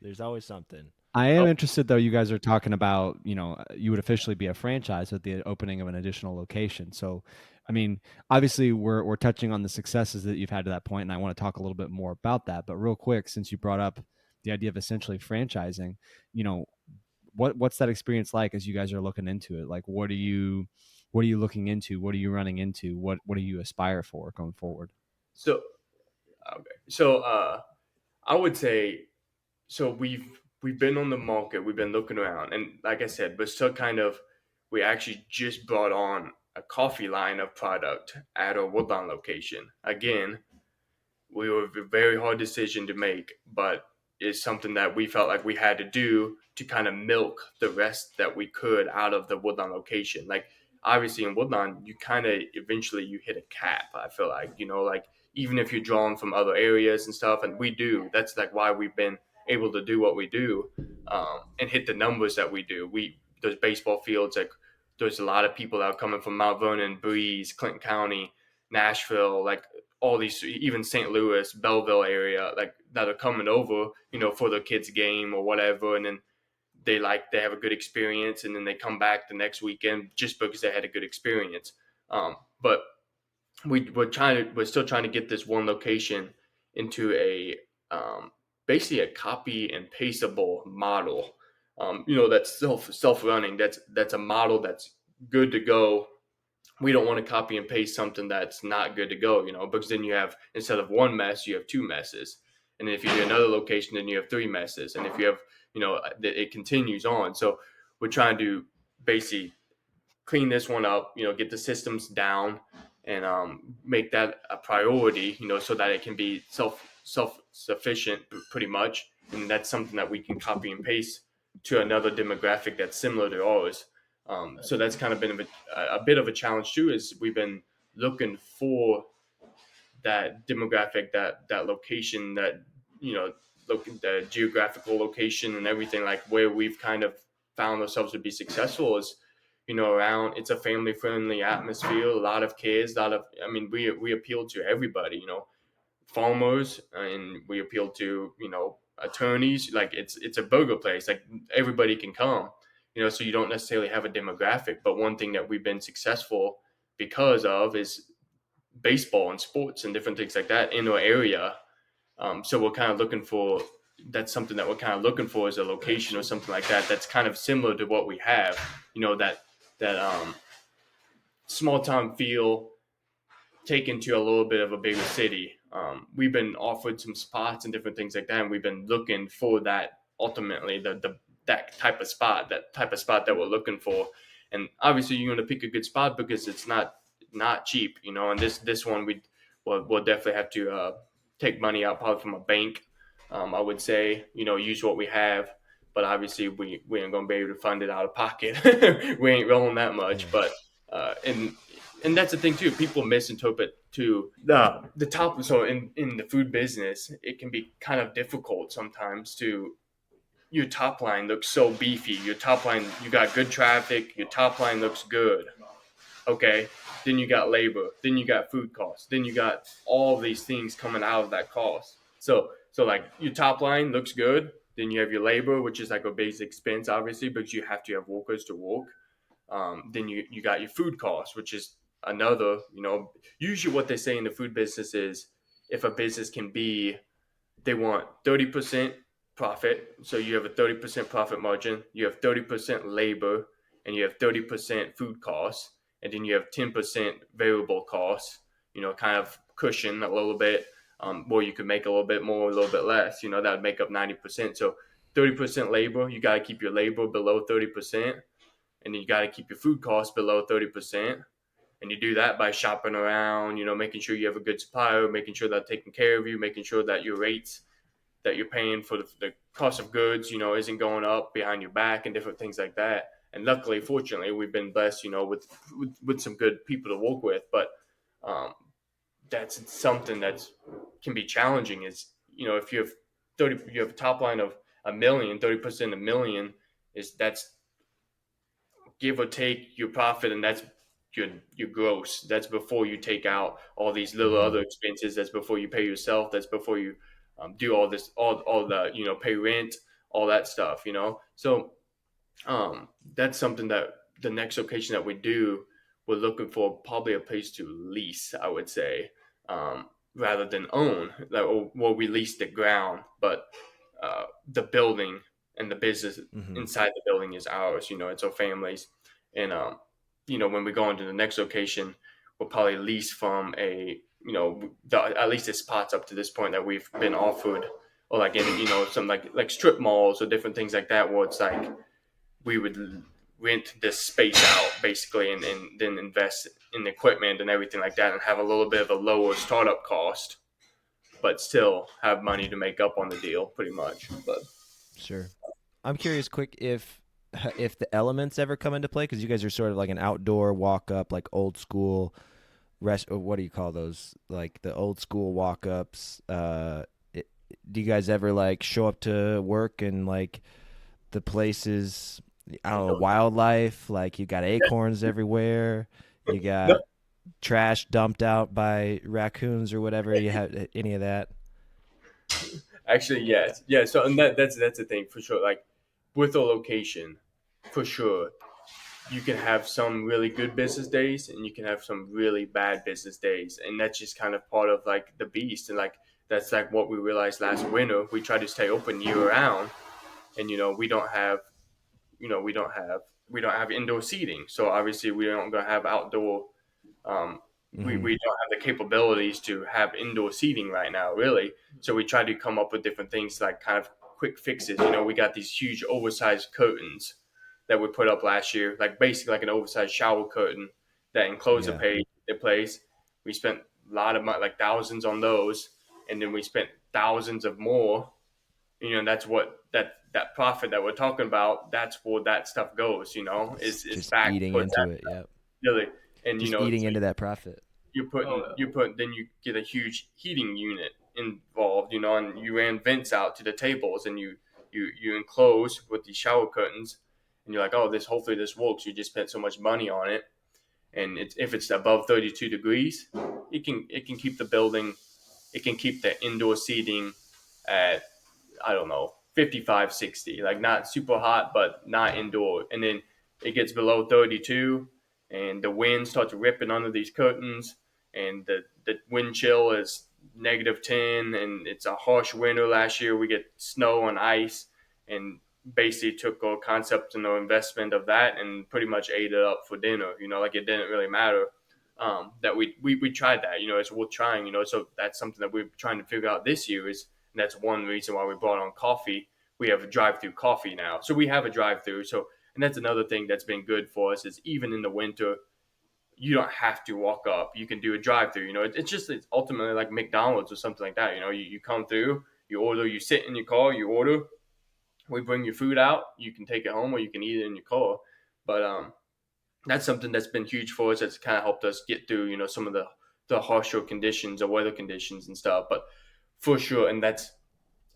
there's always something. I am Oh, interested though. You guys are talking about, you would officially be a franchise with the opening of an additional location. So, I mean, obviously we're touching on the successes that you've had to that point, and I want to talk a little bit more about that. But real quick, since you brought up the idea of essentially franchising, you know, what's that experience like as you guys are looking into it? Like, what are you looking into? What are you running into? What do you aspire for going forward? so okay. So I would say, so we've been on the market, we've been looking around, and like I said, we're still kind of, we actually just brought on a coffee line of product at our Woodlawn location. Again, we were a very hard decision to make, but it's something that we felt like we had to do to kind of milk the rest that we could out of the Woodlawn location. Like obviously in Woodlawn, you kind of eventually you hit a cap. I feel like like even if you're drawn from other areas and stuff, and we do. That's like why we've been able to do what we do, and hit the numbers that we do. Those baseball fields, like there's a lot of people that are coming from Mount Vernon, Breeze, Clinton County, Nashville, like all these, even St. Louis, Belleville area, like that are coming over, for their kids' game or whatever, and then they have a good experience, and then they come back the next weekend just because they had a good experience. But we're still trying to get this one location into a basically a copy and pasteable model. That's self running. That's a model that's good to go. We don't want to copy and paste something that's not good to go, because then you have, instead of one mess, you have two messes. And then if you do another location, then you have three messes. And if you have, it continues on. So we're trying to basically clean this one up, get the systems down, and make that a priority, so that it can be self sufficient pretty much. And that's something that we can copy and paste to another demographic that's similar to ours. So that's kind of been a bit of a challenge too. Is we've been looking for that demographic, that location, that look the geographical location and everything, like where we've kind of found ourselves to be successful is around, it's a family friendly atmosphere, a lot of kids, a lot of, I mean, we appeal to everybody, farmers, and we appeal to attorneys. Like it's a burger place, like everybody can come, so you don't necessarily have a demographic. But one thing that we've been successful because of is baseball and sports and different things like that in our area. So we're kind of looking for, that's something that we're kind of looking for, is a location or something like that that's kind of similar to what we have, that small town feel taken to a little bit of a bigger city. We've been offered some spots and different things like that, and we've been looking for that, ultimately that type of spot, that we're looking for. And obviously you're going to pick a good spot because it's not cheap, and this one we'll definitely have to take money out probably from a bank. I would say, use what we have, but obviously we ain't gonna be able to fund it out of pocket. We ain't rolling that much. Yeah. But and that's the thing too. People misinterpret to the top. So in the food business, it can be kind of difficult sometimes to, your top line looks so beefy. Your top line, you got good traffic. Your top line looks good. Okay. Then you got labor. Then you got food costs. Then you got all these things coming out of that cost. So like your top line looks good. Then you have your labor, which is like a basic expense, obviously, because you have to have workers to work. Then you got your food costs, which is another, usually what they say in the food business is, if a business can be, they want 30% profit. So you have a 30% profit margin, you have 30% labor, and you have 30% food costs, and then you have 10% variable costs, kind of cushion a little bit, where you could make a little bit more, a little bit less, that would make up 90%. So 30% labor, you got to keep your labor below 30%, and then you got to keep your food costs below 30%. And you do that by shopping around, making sure you have a good supplier, making sure that they're taking care of you, making sure that your rates that you're paying for the cost of goods, isn't going up behind your back and different things like that. And luckily, fortunately, we've been blessed, with some good people to work with. But um, that's something that can be challenging. Is if you have a top line of a million, 30% a million that's give or take your profit, and that's your gross. That's before you take out all these little Mm-hmm. other expenses. That's before you pay yourself. That's before you do all this, all the pay rent, all that stuff. So that's something that the next location that we do, we're looking for probably a place to lease, I would say, rather than own. Like, or we lease the ground, but the building and the business Mm-hmm. inside the building is ours. It's our families. And when we go into the next location, we'll probably lease from at least the spots up to this point that we've been offered, or like in some like strip malls or different things like that, where it's like we would rent this space out basically, and then invest in equipment and everything like that, and have a little bit of a lower startup cost, but still have money to make up on the deal pretty much. But Sure. I'm curious, quick, if the elements ever come into play, because you guys are sort of like an outdoor walk up, like old school rest. Or what do you call those? Like the old school walk ups. Do you guys ever like show up to work and like the places? I don't know, wildlife. Like you got acorns everywhere. You no, got trash dumped out by raccoons or whatever. You have any of that? actually, yes, yeah. So, and that's the thing for sure. Like with a location, for sure, you can have some really good business days, and you can have some really bad business days, and that's just kind of part of like the beast. And like that's like what we realized last winter. We try to stay open year round, and we don't have indoor seating, so obviously we don't gonna have outdoor. Um, Mm-hmm. we don't have the capabilities to have indoor seating right now, really. So we try to come up with different things, like kind of quick fixes. We got these huge oversized curtains that we put up last year, like basically like an oversized shower curtain that enclosed Yeah. the place. We spent a lot of money, like thousands on those, and then we spent thousands of more. That's what that profit that we're talking about. That's where that stuff goes. Is Just back eating towards into that it. Yep. really. And Just eating so into that profit. Oh, then you get a huge heating unit involved, and you ran vents out to the tables, and you enclose with these shower curtains, and you're like, oh, hopefully this works. You just spent so much money on it, and if it's above 32 degrees, it can keep the building, it can keep the indoor seating at, I don't know, 55, 60, like not super hot, but not indoor. And then it gets below 32, and the wind starts ripping under these curtains, and the wind chill is -10, and it's a harsh winter. Last year we get snow and ice, and basically took our concept and our investment of that and pretty much ate it up for dinner. Like it didn't really matter. That we tried that. It's worth trying. So that's something that we're trying to figure out this year. And that's one reason why we brought on coffee. We have a drive-through coffee now, so we have a drive-through. So, and that's another thing that's been good for us, is even in the winter, you don't have to walk up. You can do a drive-through. It's ultimately like McDonald's or something like that. You come through, you order, you sit in your car, you order. We bring your food out. You can take it home, or you can eat it in your car. But that's something that's been huge for us. That's kind of helped us get through, some of the harsher conditions or weather conditions and stuff. But for sure, and that's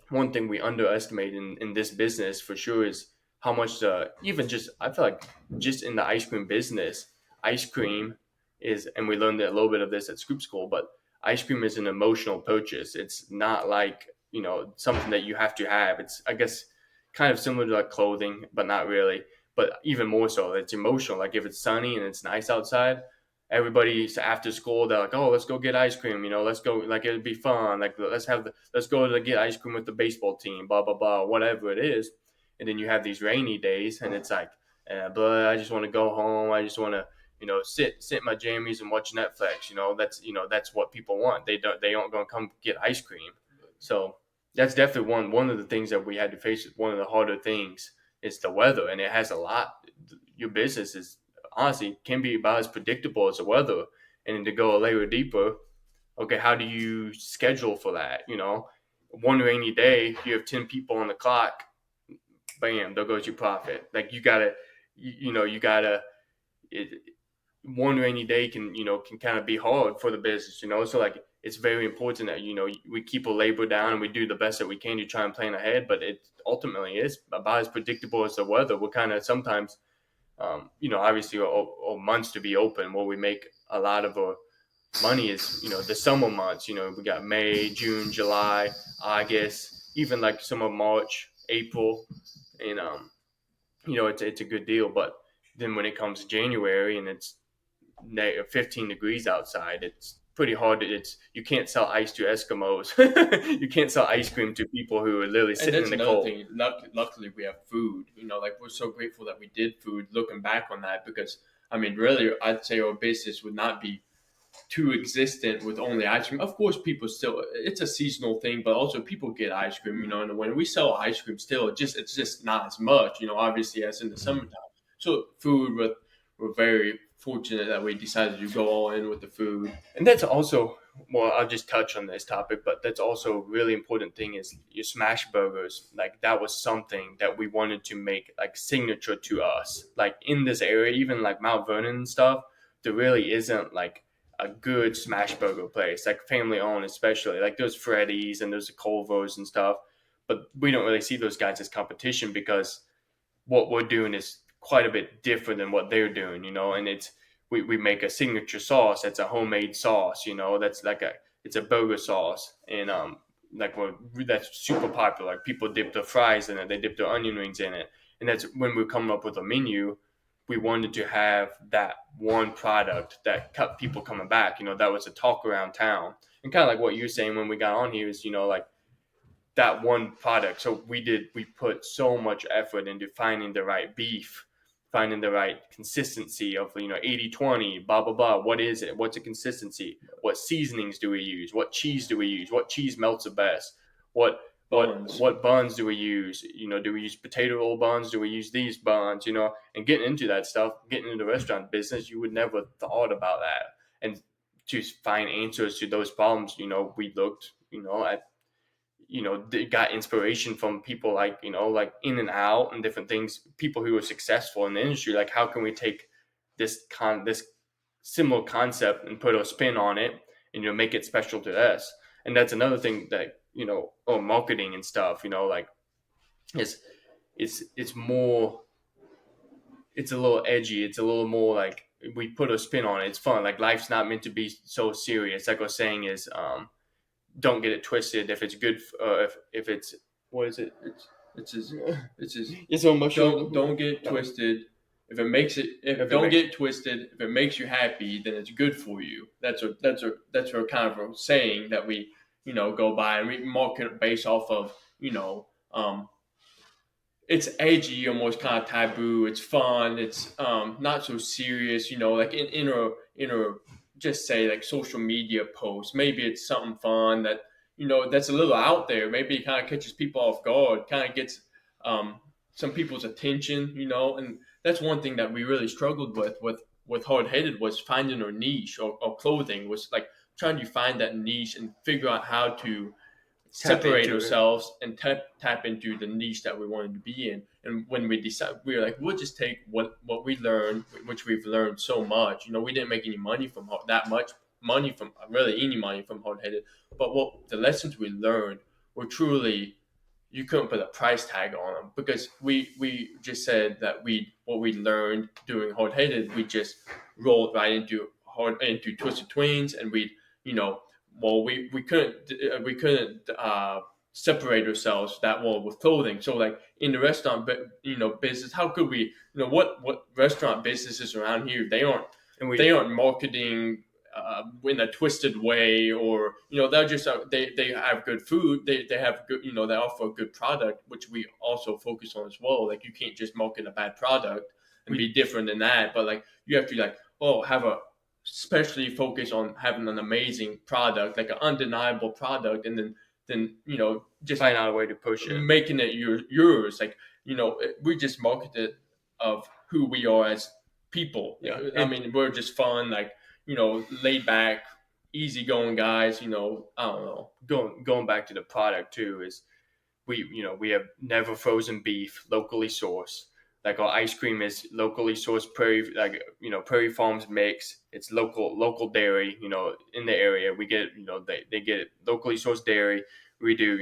one thing we underestimate in this business for sure, is how much even just, I feel like just in the ice cream business, ice cream is, and we learned a little bit of this at Scoop School, but ice cream is an emotional purchase. It's not like, something that you have to have. It's, I guess, kind of similar to like clothing, but not really. But even more so, it's emotional. Like if it's sunny and it's nice outside, everybody's after school, they're like, oh, let's go get ice cream, let's go, like it'd be fun, like let's go to get ice cream with the baseball team, blah blah blah, whatever it is. And then you have these rainy days, and it's like, but I just want to go home, I just want to, sit in my jammies and watch Netflix. That's what people want. They aren't going to come get ice cream. So that's definitely one of the things that we had to face. One of the harder things is the weather, and it has a lot. Your business is, honestly, can be about as predictable as the weather. And then to go a layer deeper, okay, how do you schedule for that? one rainy day, you have 10 people on the clock, bam, there goes your profit. Like you gotta, you gotta. It, one rainy day can kind of be hard for the business. So like it's very important that we keep a labor down and we do the best that we can to try and plan ahead. But it ultimately is about as predictable as the weather. We're kind of sometimes, obviously, or months to be open where we make a lot of our money is the summer months. We got May, June, July, August, even like some of March, April, and it's a good deal. But then when it comes to January and it's 15 degrees outside, it's pretty hard you can't sell ice to Eskimos. You can't sell ice cream to people who are literally And sitting that's in the another cold. thing. Luckily, we have food. Like we're so grateful that we did food. Looking back on that, because I mean, really, I'd say our business would not be too existent with only ice cream. Of course, people still, it's a seasonal thing, but also people get ice cream. And when we sell ice cream, still, it's just not as much. Obviously, as in the summertime. So food, we're very fortunate that we decided to go all in with the food. And that's also, well, I'll just touch on this topic, but that's also a really important thing is your smash burgers. Like that was something that we wanted to make like signature to us. Like in this area, even like Mount Vernon and stuff, there really isn't like a good smash burger place, like family owned especially. Like there's Freddy's and there's the Culver's and stuff, but we don't really see those guys as competition because what we're doing is quite a bit different than what they're doing. And we make a signature sauce that's a homemade sauce. That's like it's a burger sauce, and like that's super popular. Like people dip their fries in it, they dip their onion rings in it, and that's when we're coming up with a menu. We wanted to have that one product that kept people coming back. That was a talk around town, and kind of like what you're saying when we got on here is like that one product. So we put so much effort into finding the right beef, finding the right consistency of 80/20, blah blah blah. What is it? What's the consistency? What seasonings do we use? What cheese do we use? What cheese melts the best? What Buns. what buns do we use? Do we use potato roll buns? Do we use these buns? And getting into that stuff, getting into the restaurant business, you would never thought about that. And to find answers to those problems, we looked, at they got inspiration from people like like In and Out and different things, people who are successful in the industry. Like how can we take this similar concept and put a spin on it and make it special to us? And that's another thing that marketing and stuff, like it's more, it's a little edgy, it's a little more like we put a spin on it. It's fun. Like life's not meant to be so serious. Like I was saying is don't get it twisted. If it's good, if it's, what is it? It's so much. Don't get twisted. If it makes it, don't get twisted. If it makes you happy, then it's good for you. That's a kind of a saying that we go by, and we market based off of it's edgy, almost kind of taboo. It's fun. It's not so serious. Like in a just say like social media post. Maybe it's something fun that that's a little out there. Maybe it kind of catches people off guard. Kind of gets some people's attention. And that's one thing that we really struggled with Hard Headed was finding our niche or clothing was like trying to find that niche and figure out how to separate ourselves and tap into the niche that we wanted to be in. And when we decided, we were like, we'll just take what we learned, which we've learned so much. We didn't make any money from that much money from really any money from Hard Headed, but what the lessons we learned were truly, you couldn't put a price tag on them, because we just said that what we learned doing Hard Headed, we just rolled right into Twisted Twins, and we couldn't separate ourselves that well with clothing. So like in the restaurant business, how could we what restaurant businesses around here, they aren't marketing in a twisted way, or they're just they have good food, they have good, they offer a good product, which we also focus on as well. Like you can't just market a bad product and be different than that, but like you have to have a especially focus on having an amazing product, like an undeniable product, and then just find out a way to push it, making it yours. Like we just marketed of who we are as people. Yeah. I mean, we're just fun, like laid back easygoing guys. I don't know. Going back to the product too is we have never frozen beef, locally sourced. Like our ice cream is locally sourced prairie, like Prairie Farms mix. It's local dairy. In the area we get they get it locally sourced dairy. We do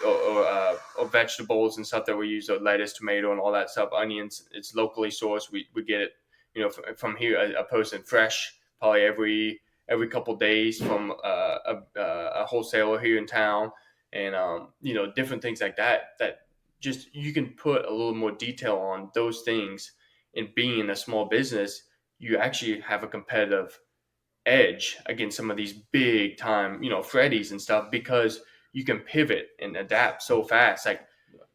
or vegetables and stuff that we use, lettuce, tomato, and all that stuff. Onions, it's locally sourced. We get it from here. A person fresh probably every couple days from a wholesaler here in town, and different things like that just you can put a little more detail on those things. And being a small business, you actually have a competitive edge against some of these big time Freddy's and stuff, because you can pivot and adapt so fast. Like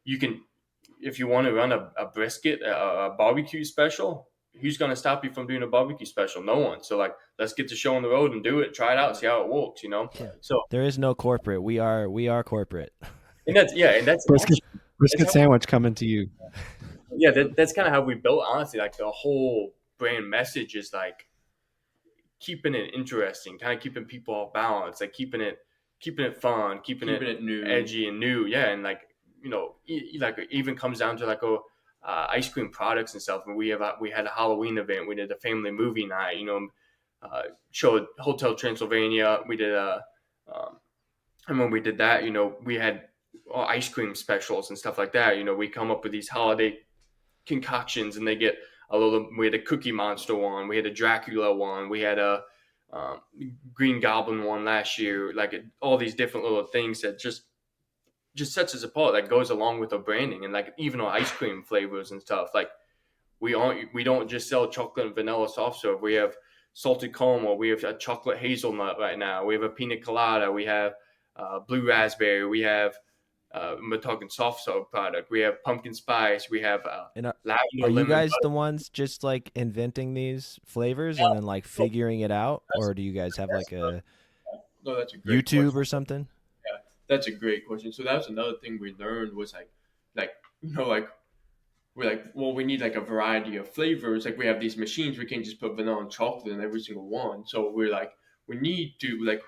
you can, if you want to run a brisket, a barbecue special, who's going to stop you from doing a barbecue special? No one. So like, let's get the show on the road and do it, try it out, see how it works, Yeah. So There is no corporate. We are corporate. and that's Brisket, actually, brisket how, sandwich coming to you. yeah, that's kind of how we built, honestly. Like the whole brand message is like keeping it interesting, kind of keeping people off balance, like keeping it fun, keeping it new, edgy and new. Yeah, and like like it even comes down to like ice cream products and stuff. And we had a Halloween event. We did a family movie night. Showed Hotel Transylvania. We did and when we did that, we had ice cream specials and stuff like that. We come up with these holiday concoctions, and they get a little. We had a Cookie Monster one, we had a Dracula one, we had a um, Green Goblin one last year. Like all these different little things that just sets us apart. That goes along with our branding, and like even our ice cream flavors and stuff. Like we don't just sell chocolate and vanilla soft serve. We have salted caramel. We have a chocolate hazelnut right now. We have a pina colada. We have blue raspberry. We have we're talking soft serve product. We have pumpkin spice. We have And lavender are you lemon guys the butter. ones just like inventing these flavors and then like So figuring it out, that's or do you guys have like a no, that's a great YouTube question. or something? Yeah, that's a great question. So that's another thing we learned was like like we're like, well, we need like a variety of flavors. Like we have these machines, we can't just put vanilla and chocolate in every single one. So we're like, we need to like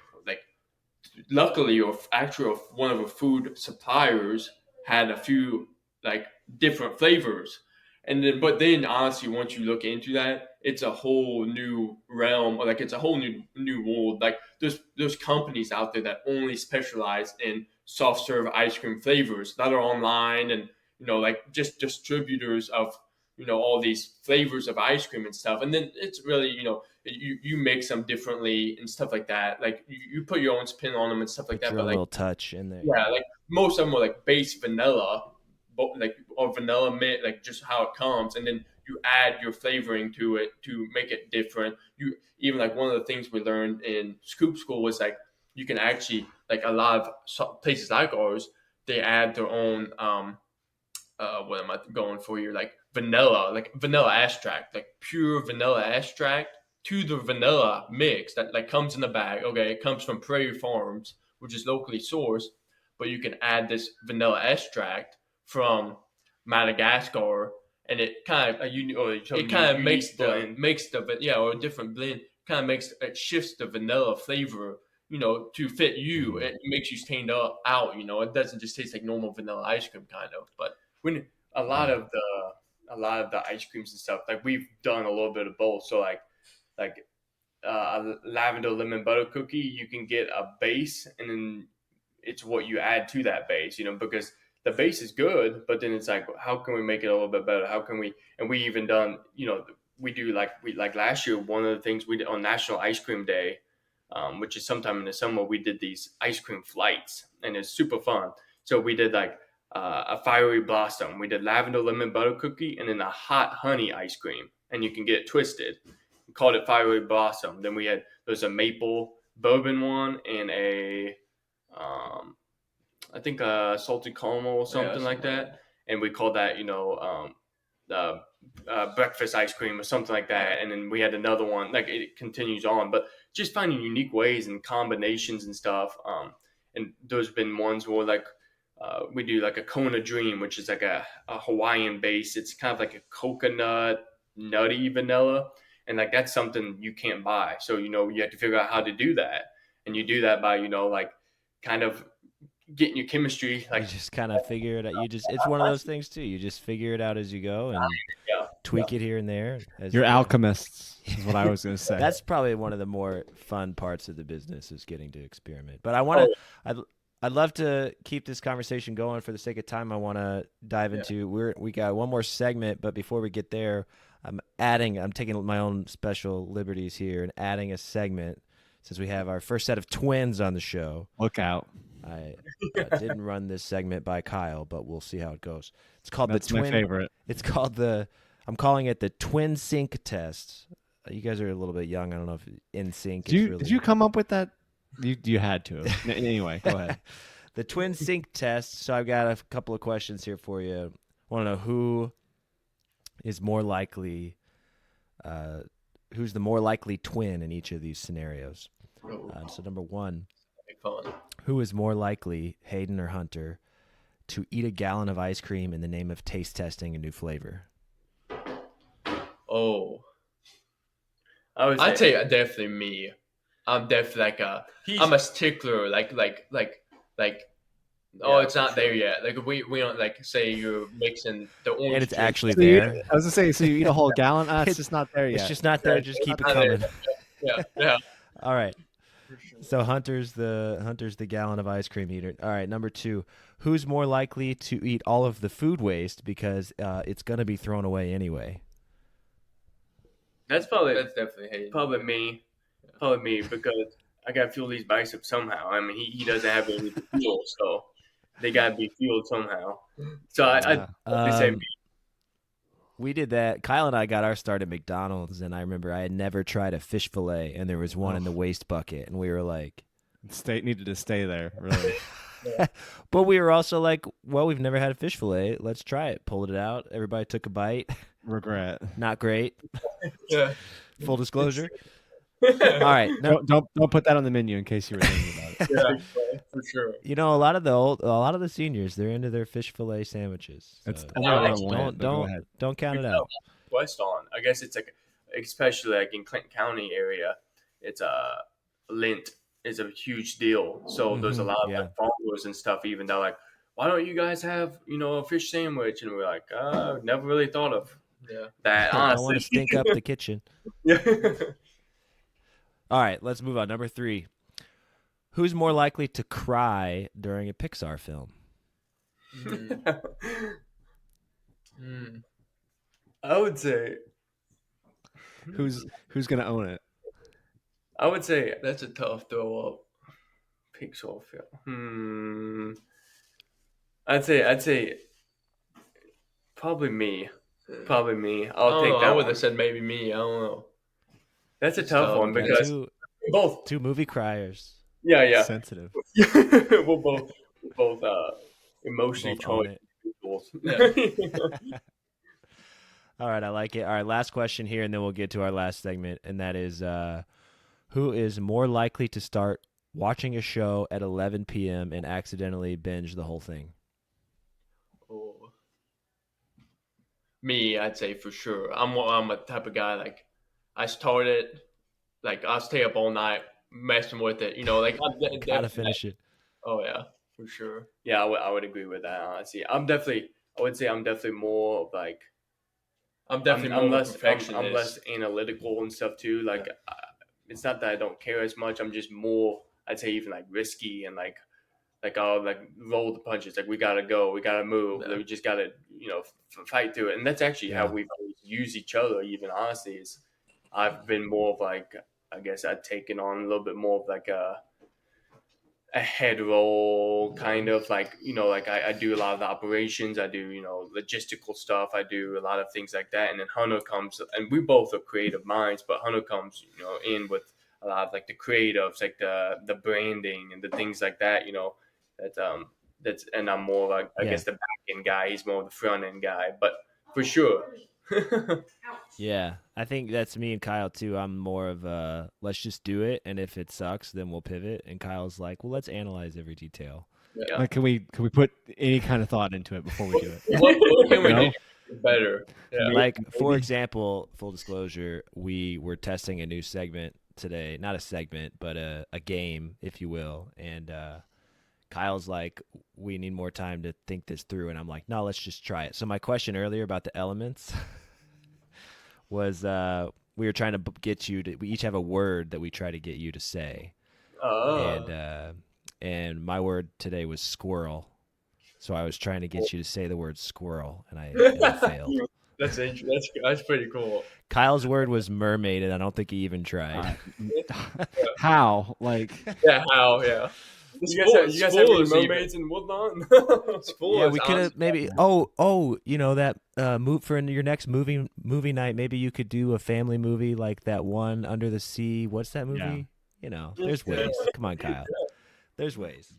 luckily, or actually, one of the food suppliers had a few like different flavors, and then honestly, once you look into that, it's a whole new realm, or like it's a whole new world. Like there's companies out there that only specialize in soft serve ice cream flavors that are online, and like just distributors of all these flavors of ice cream and stuff. And then it's really you mix them differently and stuff like that. Like you put your own spin on them and stuff like Put that. your But own like, little touch in there. yeah, like most of them are like base vanilla, but like or vanilla mint, like just how it comes, and then you add your flavoring to it to make it different. You even like one of the things we learned in Scoop School was like you can actually like a lot of places like ours, they add their own what am I going for here? Like vanilla extract, like pure vanilla extract to the vanilla mix that like comes in the bag. Okay, it comes from Prairie Farms, which is locally sourced, but you can add this vanilla extract from Madagascar, and it kind of it kind of Unique blend. makes the yeah, or a different blend, kind of makes it shifts the vanilla flavor to fit you. Mhm. It makes you stand up out. It doesn't just taste like normal vanilla ice cream, kind of. But When a lot Yeah. of the ice creams and stuff, like we've done a little bit of both. So like a lavender lemon butter cookie, you can get a base, and then it's what you add to that base, because the base is good, but then it's like, how can we make it a little bit better? How can we? And we even done, we do like last year. One of the things we did on National Ice Cream Day, which is sometime in the summer, we did these ice cream flights, and it's super fun. So we did like a fiery blossom. We did lavender lemon butter cookie, and then a hot honey ice cream, and you can get it twisted. We called it fiery blossom. Then there's a maple bourbon one and a I think salted caramel or yeah, something like that, and we called that breakfast ice cream or something like that. And then we had another one, like it continues on, but just finding unique ways and combinations and stuff. And there's been ones where like we do like a Kona Dream, which is like a Hawaiian base. It's kind of like a coconut nutty vanilla, and like that's something you can't buy. So you have to figure out how to do that, and you do that by like kind of getting your chemistry You just kind of figure it out. It's one of those things too. You just figure it out as you go and yeah. tweak it here and there. You're alchemists, is what I was going to say. That's probably one of the more fun parts of the business is getting to experiment. But I want to, I'd love to keep this conversation going. For the sake of time, I want to dive into, we got one more segment, but before we get there, I'm taking my own special liberties here and adding a segment since we have our first set of twins on the show. Look out. I didn't run this segment by Kyle, but we'll see how it goes. It's called That's the twin. my favorite. It's called I'm calling it the twin sync test. You guys are a little bit young. I don't know if in sync. Did you come up with that? You had to. Anyway, go ahead. The twin sync test. So I've got a couple of questions here for you. I want to know who is more likely. Who's the more likely twin in each of these scenarios? So number one. Who is more likely, Hayden or Hunter, to eat a gallon of ice cream in the name of taste testing a new flavor? Oh, I'd say definitely me. I'm definitely I'm a stickler. It's not there yet. Like we don't say you're mixing the orange. And it's juice. actually there. I was gonna say, so you eat a whole gallon? It's just not there yet. It's just not there. Just keep it coming. Yeah. All right. So Hunter's the gallon of ice cream eater. All right, number two. Who's more likely to eat all of the food waste because it's going to be thrown away anyway? That's definitely Hayden. Probably me because I got to fuel these biceps somehow. I mean, he doesn't have any fuel, so they got to be fueled somehow. So I'd say me. We did that. Kyle and I got our start at McDonald's, and I remember I had never tried a fish fillet, and there was one in the waste bucket, and we were like, needed to stay there, really. But we were also like, well, we've never had a fish fillet. Let's try it. Pulled it out. Everybody took a bite. Regret. Not great. Yeah. Full disclosure. All right. No, don't put that on the menu in case you were thinking about it. Yeah, for sure. You know, a lot of the seniors, they're into their fish fillet sandwiches. So don't count it out. West on, I guess it's like, especially like in Clinton County area, it's Lint is a huge deal. So there's a lot of like farmers and stuff. Even they're like, why don't you guys have a fish sandwich? And we're like, never really thought of that. I Honestly, don't want to stink up the kitchen. Yeah. All right, let's move on. Number three. Who's more likely to cry during a Pixar film? I would say. Who's gonna own it? I would say That's a tough throw up. Pixar film. I'd say probably me. Probably me. I'll take that. I would have said maybe me. I don't know. That's a tough one because both two movie criers. Yeah. Sensitive. We're both emotionally Both charged individuals. All right, I like it. All right, last question here, and then we'll get to our last segment, and that is who is more likely to start watching a show at 11 p.m. and accidentally binge the whole thing? Oh. Me, I'd say for sure. I'm a type of guy I started I'll stay up all night messing with it. Gotta finish it. Oh yeah, for sure. Yeah, I would agree with that. Honestly, I would say I'm definitely more of I'm definitely more less perfectionist. I'm less analytical and stuff too. It's not that I don't care as much. I'm just more, I'd say, even risky and I'll roll the punches. We gotta go, we gotta move. We just gotta fight through it. And that's actually how we've always used each other. Even honestly, is I've been more of I guess I've taken on a little bit more of a head roll kind of I do a lot of the operations. I do logistical stuff. I do a lot of things like that. And then Hunter comes, and we both are creative minds, but Hunter comes in with a lot of the creatives, the branding and the things like that. That's and I'm more I guess the back end guy. He's more the front end guy, but for sure. Yeah, I think that's me and Kyle too. I'm more of let's just do it, and if it sucks, then we'll pivot. And Kyle's like, well, let's analyze every detail. Yeah. Can we put any kind of thought into it before we do it? What can we do? better. Yeah. Like, for Maybe. example, full disclosure, we were testing a new segment today. Not a segment, but a game, if you will. And Kyle's like, we need more time to think this through. And I'm like, no, let's just try it. So my question earlier about the elements was we were trying to get you to, we each have a word that we try to get you to say. Oh. And my word today was squirrel. So I was trying to get you to say the word squirrel, and I failed. That's pretty cool. Kyle's word was mermaid, and I don't think he even tried. How? Like, Yeah, how? Yeah. You guys have any Spoilers even. mermaids in Woodlawn? Yeah, Spoilers, we could have honestly. maybe. Oh, you know that move for your next movie night. Maybe you could do a family movie like that one Under the Sea. What's that movie? Yeah. You know, there's ways. Come on, Kyle. There's ways.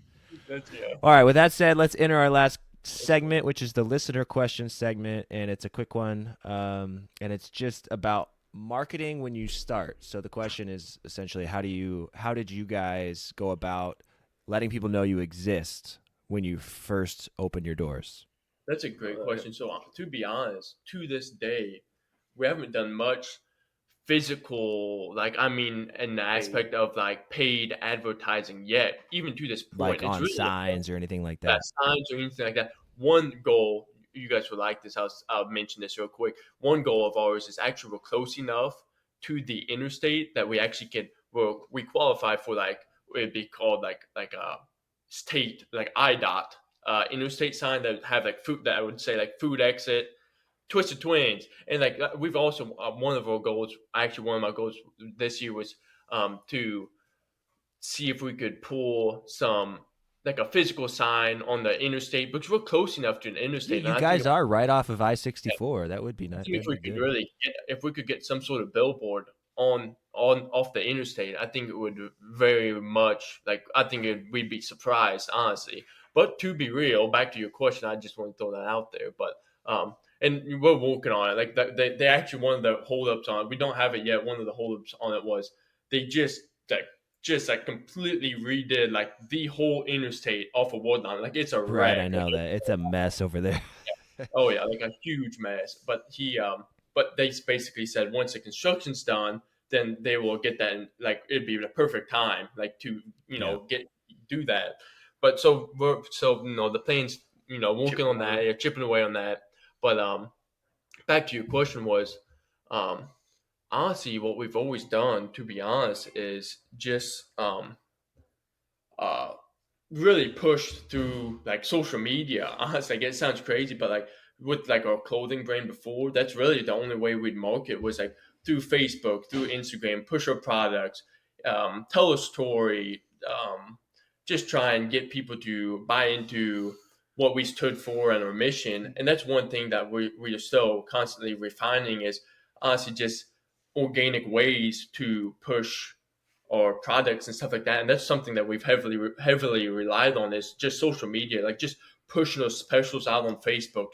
Yeah. All right. With that said, let's enter our last segment, which is the listener question segment, and it's a quick one. And it's just about marketing when you start. So the question is essentially, how did you guys go about letting people know you exist when you first open your doors? That's a great question. So, to be honest, to this day, we haven't done much physical, like, I mean, in the aspect of like paid advertising yet. Even to this point, Like it's on really signs or anything like that that? signs or anything like that. One goal, you guys would like this. I'll mention this real quick. One goal of ours is actually we're close enough to the interstate that we actually can. We qualify for like it'd be called like a state like IDOT interstate sign that would have like food that I would say like food exit. Twisted Twins, and like we've also one of our goals. Actually, one of my goals this year was to see if we could pull some like a physical sign on the interstate because we're close enough to an Yeah, interstate. And you I think guys are right off of I-64. That would be nice. if That'd we be could good. really get, if we could get some sort of billboard on off the interstate, I think it would very much like I think we'd be surprised honestly. But to be real, back to your question, I just want to throw that out there. But and we're working on it. Like they actually one of the holdups on it. We don't have it yet. One of the holdups on it was they just like completely redid like the whole interstate off of Woodlawn. Like it's a Right, wreck. I know that. It's a mess over there. Oh yeah, like a huge mess. But they basically said once the construction's done, then they will get that. Like it'd be the perfect time, like to Yeah. do that. But so the plane's working Chipping on that, away. yeah, chipping away on that. But back to your question was, um, honestly, what we've always done, to be honest, is just uh really pushed through like social media. Honestly, like it sounds crazy, but like with like our clothing brand before, that's really the only way we'd market was like through Facebook, through Instagram, push our products, tell a story, just try and get people to buy into what we stood for and our mission. And that's one thing that we are still constantly refining is honestly just organic ways to push or products and stuff like that. And that's something that we've heavily relied on is just social media, like just pushing those specials out on Facebook,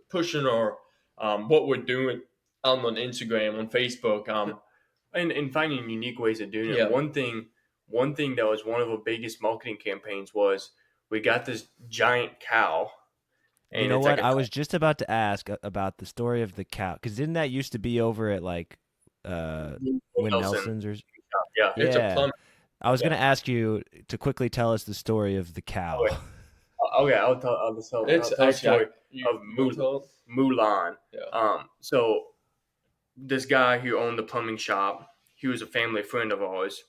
pushing our what we're doing out on Instagram, on Facebook. And finding unique ways of doing it. Yeah. One thing that was one of our biggest marketing campaigns was we got this giant cow. And You know it's what? like I was just about to ask about the story of the cow, because didn't that used to be over at like Win Nelson's or Yeah. It's a yeah? plum. I was Yeah. gonna ask you to quickly tell us the story of the cow. Okay. Okay, I'll It's tell the story of Mulan. Mulan. Yeah. So this guy who owned the plumbing shop, he was a family friend of ours.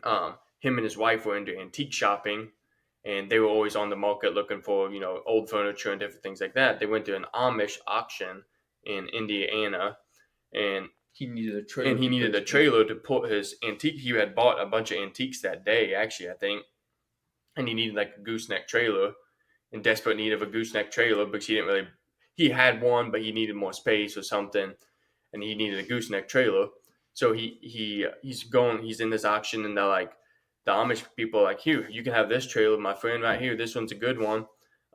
Him and his wife were into antique shopping, and they were always on the market looking for old furniture and different things like that. They went to an Amish auction in Indiana, and He needed a trailer. and he needed a trailer to put his antique. He had bought a bunch of antiques that day, actually, I think, and he needed like a gooseneck trailer, in desperate need of a gooseneck trailer because he didn't really. He had one, but he needed more space or something, and he needed a gooseneck trailer. So he's in this auction, and they're like, the Amish people are like, here, you can have this trailer, my friend, right here. This one's a good one,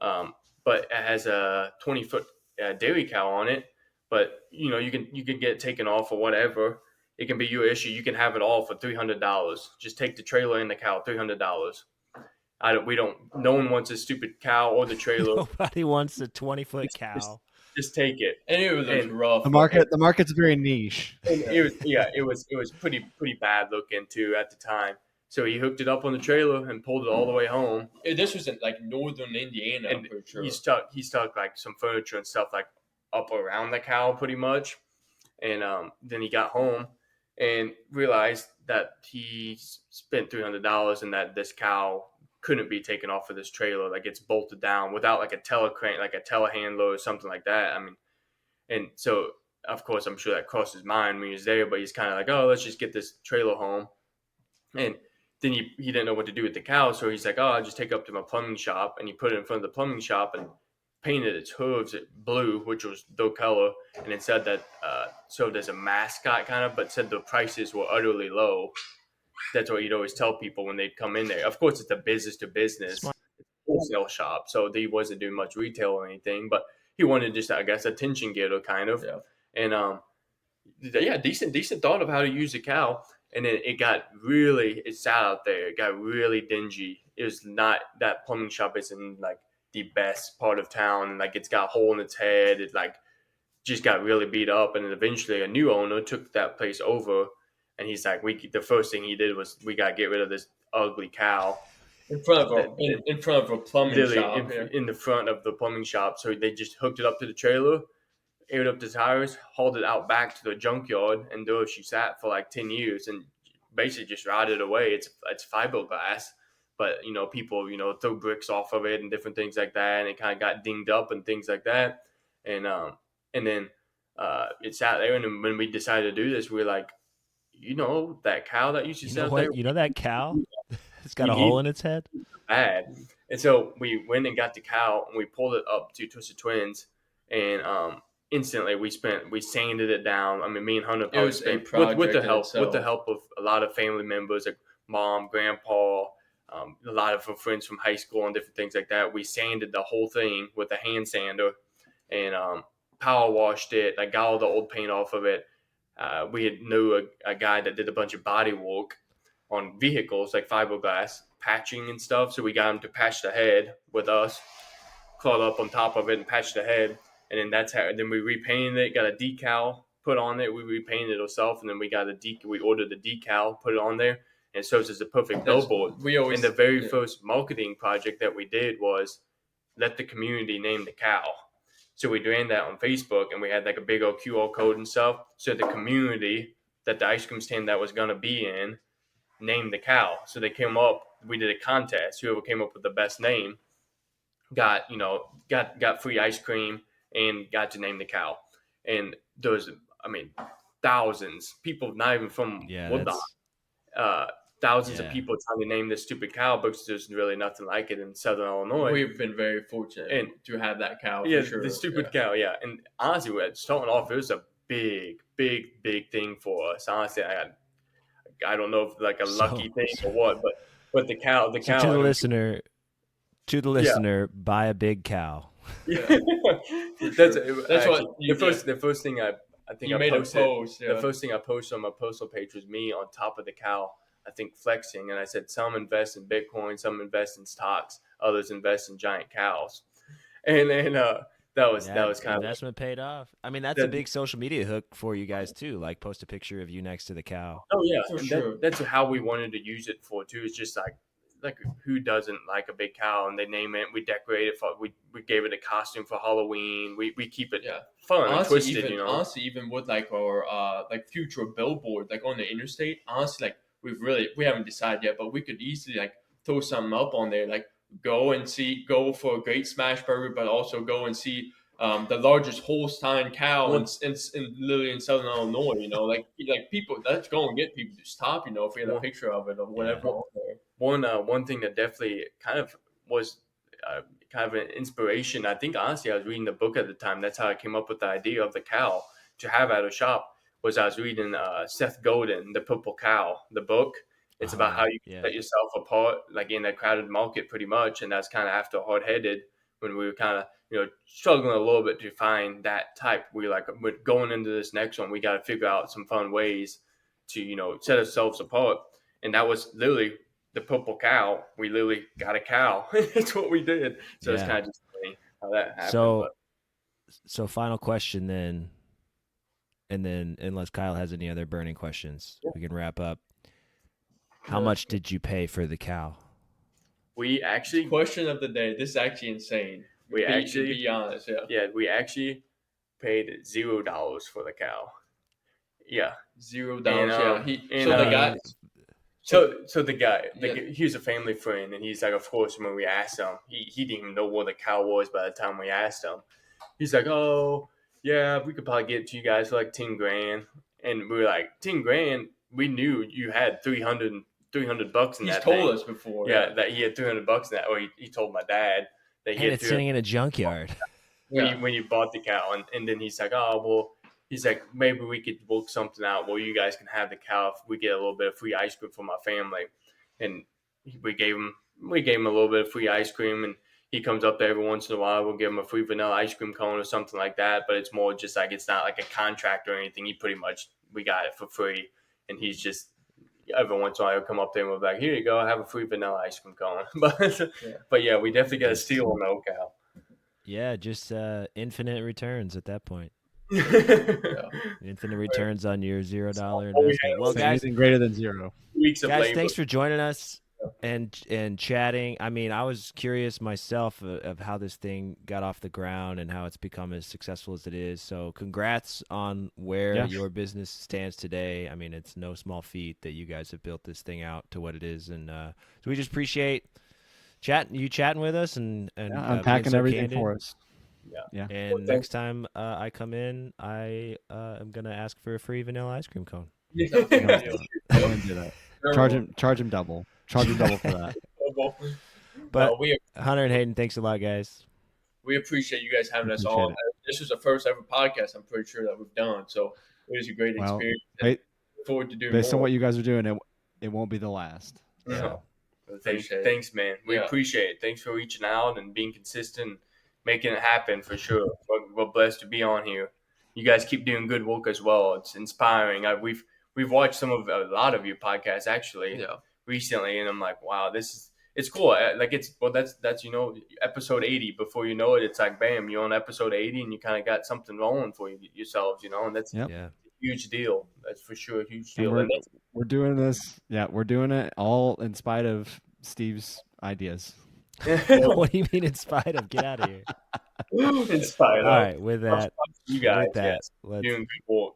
but it has a 20-foot dairy cow on it. But you can get it taken off or whatever. It can be your issue. You can have it all for $300. Just take the trailer and the cow, $300. No one wants a stupid cow or the trailer. Nobody wants a 20-foot cow. just take it. And it was And rough. The market's very niche. And it was pretty bad looking too at the time. So he hooked it up on the trailer and pulled it all the way home. This was in like northern Indiana, I'm And pretty sure. he stuck like some furniture and stuff like up around the cow pretty much. And then he got home and realized that he spent $300 and that this cow couldn't be taken off of this trailer. Like it's bolted down without like a telecrane, like a telehandler or something like that. I mean, and so of course I'm sure that crossed his mind when he was there, but he's kind of like, oh, let's just get this trailer home. And then he didn't know what to do with the cow, so he's like, oh, I'll just take it up to my plumbing shop. And he put it in front of the plumbing shop and painted its hooves blue, which was the color, and it said that served as a mascot kind of, but said the prices were utterly low. That's what he'd always tell people when they'd come in there. Of course, it's a business to business wholesale shop, so he wasn't doing much retail or anything, but he wanted just, I guess, attention getter kind of. Yeah. And decent thought of how to use the cow. And then it sat out there. It got really dingy. It was not, that plumbing shop isn't like the best part of town. Like it's got a hole in its head. It like just got really beat up. And then eventually a new owner took that place over. And he's like, the first thing he did was we got to get rid of this ugly cow. In front of a plumbing shop. In the front of the plumbing shop. So they just hooked it up to the trailer, aired up the tires, hauled it out back to the junkyard, and there she sat for like 10 years and basically just rotted away. It's fiberglass, but people throw bricks off of it and different things like that, and it kind of got dinged up and things like that. And then it sat there, and then when we decided to do this, we were like, that cow that used to sit out there. You know that cow? It's got a hole in its head. Bad. And so we went and got the cow and we pulled it up to Twisted Twins, and instantly we sanded it down. I mean, me and Hunter it was a project with the help of a lot of family members like mom, grandpa, a lot of friends from high school and different things like that. We sanded the whole thing with a hand sander and power washed it. I got all the old paint off of it. We knew a guy that did a bunch of body work on vehicles, like fiberglass patching and stuff. So we got him to patch the head with us, crawled up on top of it and patched the head. And then then we repainted it, got a decal put on it. We repainted it ourselves. And then we ordered the decal, put it on there. And it serves as a perfect billboard. And the very first marketing project that we did was let the community name the cow. So we ran that on Facebook, and we had like a big old QR code and stuff. So the community that the ice cream stand that was going to be in named the cow. So they came up, we did a contest. Whoever came up with the best name got free ice cream and got to name the cow. And there was, thousands, people not even from Woodlawn, thousands of people trying to name this stupid cow because there's really nothing like it in Southern Illinois. We've been very fortunate to have that cow. Yeah, for sure. The stupid cow. Yeah, and honestly, starting off, it was a big thing for us. Honestly, I don't know if like a lucky thing or what, but the cow. To the listener, buy a big cow. Yeah. The first thing I think I posted. The first thing I posted on my personal page was me on top of the cow, I think flexing, and I said some invest in Bitcoin, some invest in stocks, others invest in giant cows, and then that was kind of investment paid off. I mean, that's a big social media hook for you guys too. Like post a picture of you next to the cow. Oh yeah, for sure. That's how we wanted to use it for too. It's just like who doesn't like a big cow, and they name it, we decorate it we gave it a costume for Halloween. We keep it fun and twisted, honestly, even with like our like future billboard like on the interstate, honestly, like we haven't decided yet, but we could easily like throw something up on there, like go for a great smash burger, but also go and see the largest Holstein cow in literally in Southern Illinois. Like people, that's going to get people to stop. If we had a picture of it or whatever. One thing that definitely kind of was kind of an inspiration. I think honestly, I was reading the book at the time. That's how I came up with the idea of the cow to have at a shop. Was I was reading Seth Godin, The Purple Cow, the book. It's about how you can set yourself apart, like in a crowded market, pretty much. And that's kind of after Hard Headed, when we were kind of struggling a little bit to find that type. We're going into this next one, we got to figure out some fun ways to set ourselves apart. And that was literally the Purple Cow. We literally got a cow. That's what we did. So it's kind of just funny how that happened. So final question then, and then unless Kyle has any other burning questions, we can wrap up. How much did you pay for the cow? We actually Question of the day. This is actually insane. Be honest. Yeah. we actually paid $0 for the cow. Yeah. $0. And, Yeah. and, So the guy. So the guy, Yeah. he was a family friend, and he's like, of course, when we asked him, he didn't even know what the cow was by the time we asked him. He's like, oh yeah, we could probably get it to you guys for like 10 grand, and we were like, 10 grand. We knew you had 300 bucks in He's that told thing. us before. Yeah, that he had 300 bucks in that, or he told my dad that he And had it's sitting in a junkyard. when you bought the cow, and then he's like, oh well. He's like, maybe we could work something out where you guys can have the cow if we get a little bit of free ice cream for my family. And we gave him a little bit of free ice cream, and he comes up there every once in a while. We'll give him a free vanilla ice cream cone or something like that. But it's more just like, it's not like a contract or anything. We got it for free, and he's just every once in a while he'll come up there and we'll be like, here you go, have a free vanilla ice cream cone. But yeah, we definitely got a steal on the cow. Yeah, just infinite returns at that point. Yeah. Infinite returns on your $0 investment. Well, Say guys, anything greater than 0. Weeks of guys, labor. thanks for joining us and chatting. I mean, I was curious myself of how this thing got off the ground and how it's become as successful as it is. So congrats on where your business stands today. I mean, it's no small feat that you guys have built this thing out to what it is. And so we just appreciate chatting with us and unpacking everything candid. for us. Yeah. And Well, next time I come in, I am going to ask for a free vanilla ice cream cone. I wouldn't do that. Charge him double. Charge him double for that. But Hunter and Hayden, thanks a lot, guys. We appreciate you guys having us on. This was the first ever podcast, I'm pretty sure, that we've done. So it was a great experience. Look forward to doing based more. on what you guys are doing, it won't be the last. Yeah. Thanks, man. We appreciate it. Thanks for reaching out and being consistent, making it happen for sure. We're blessed to be on here. You guys keep doing good work as well. It's inspiring. We've watched a lot of your podcasts actually recently, and I'm like, wow, it's cool. Like that's episode 80. Before you know it, it's like bam, you're on episode 80, and you kind of got something rolling for yourselves, and that's a huge deal. That's for sure a huge deal. We're doing this. Yeah, we're doing it all in spite of Steve's ideas. What do you mean in spite of? Get out of here. In spite of. All right, with that, you guys, let's doing good work.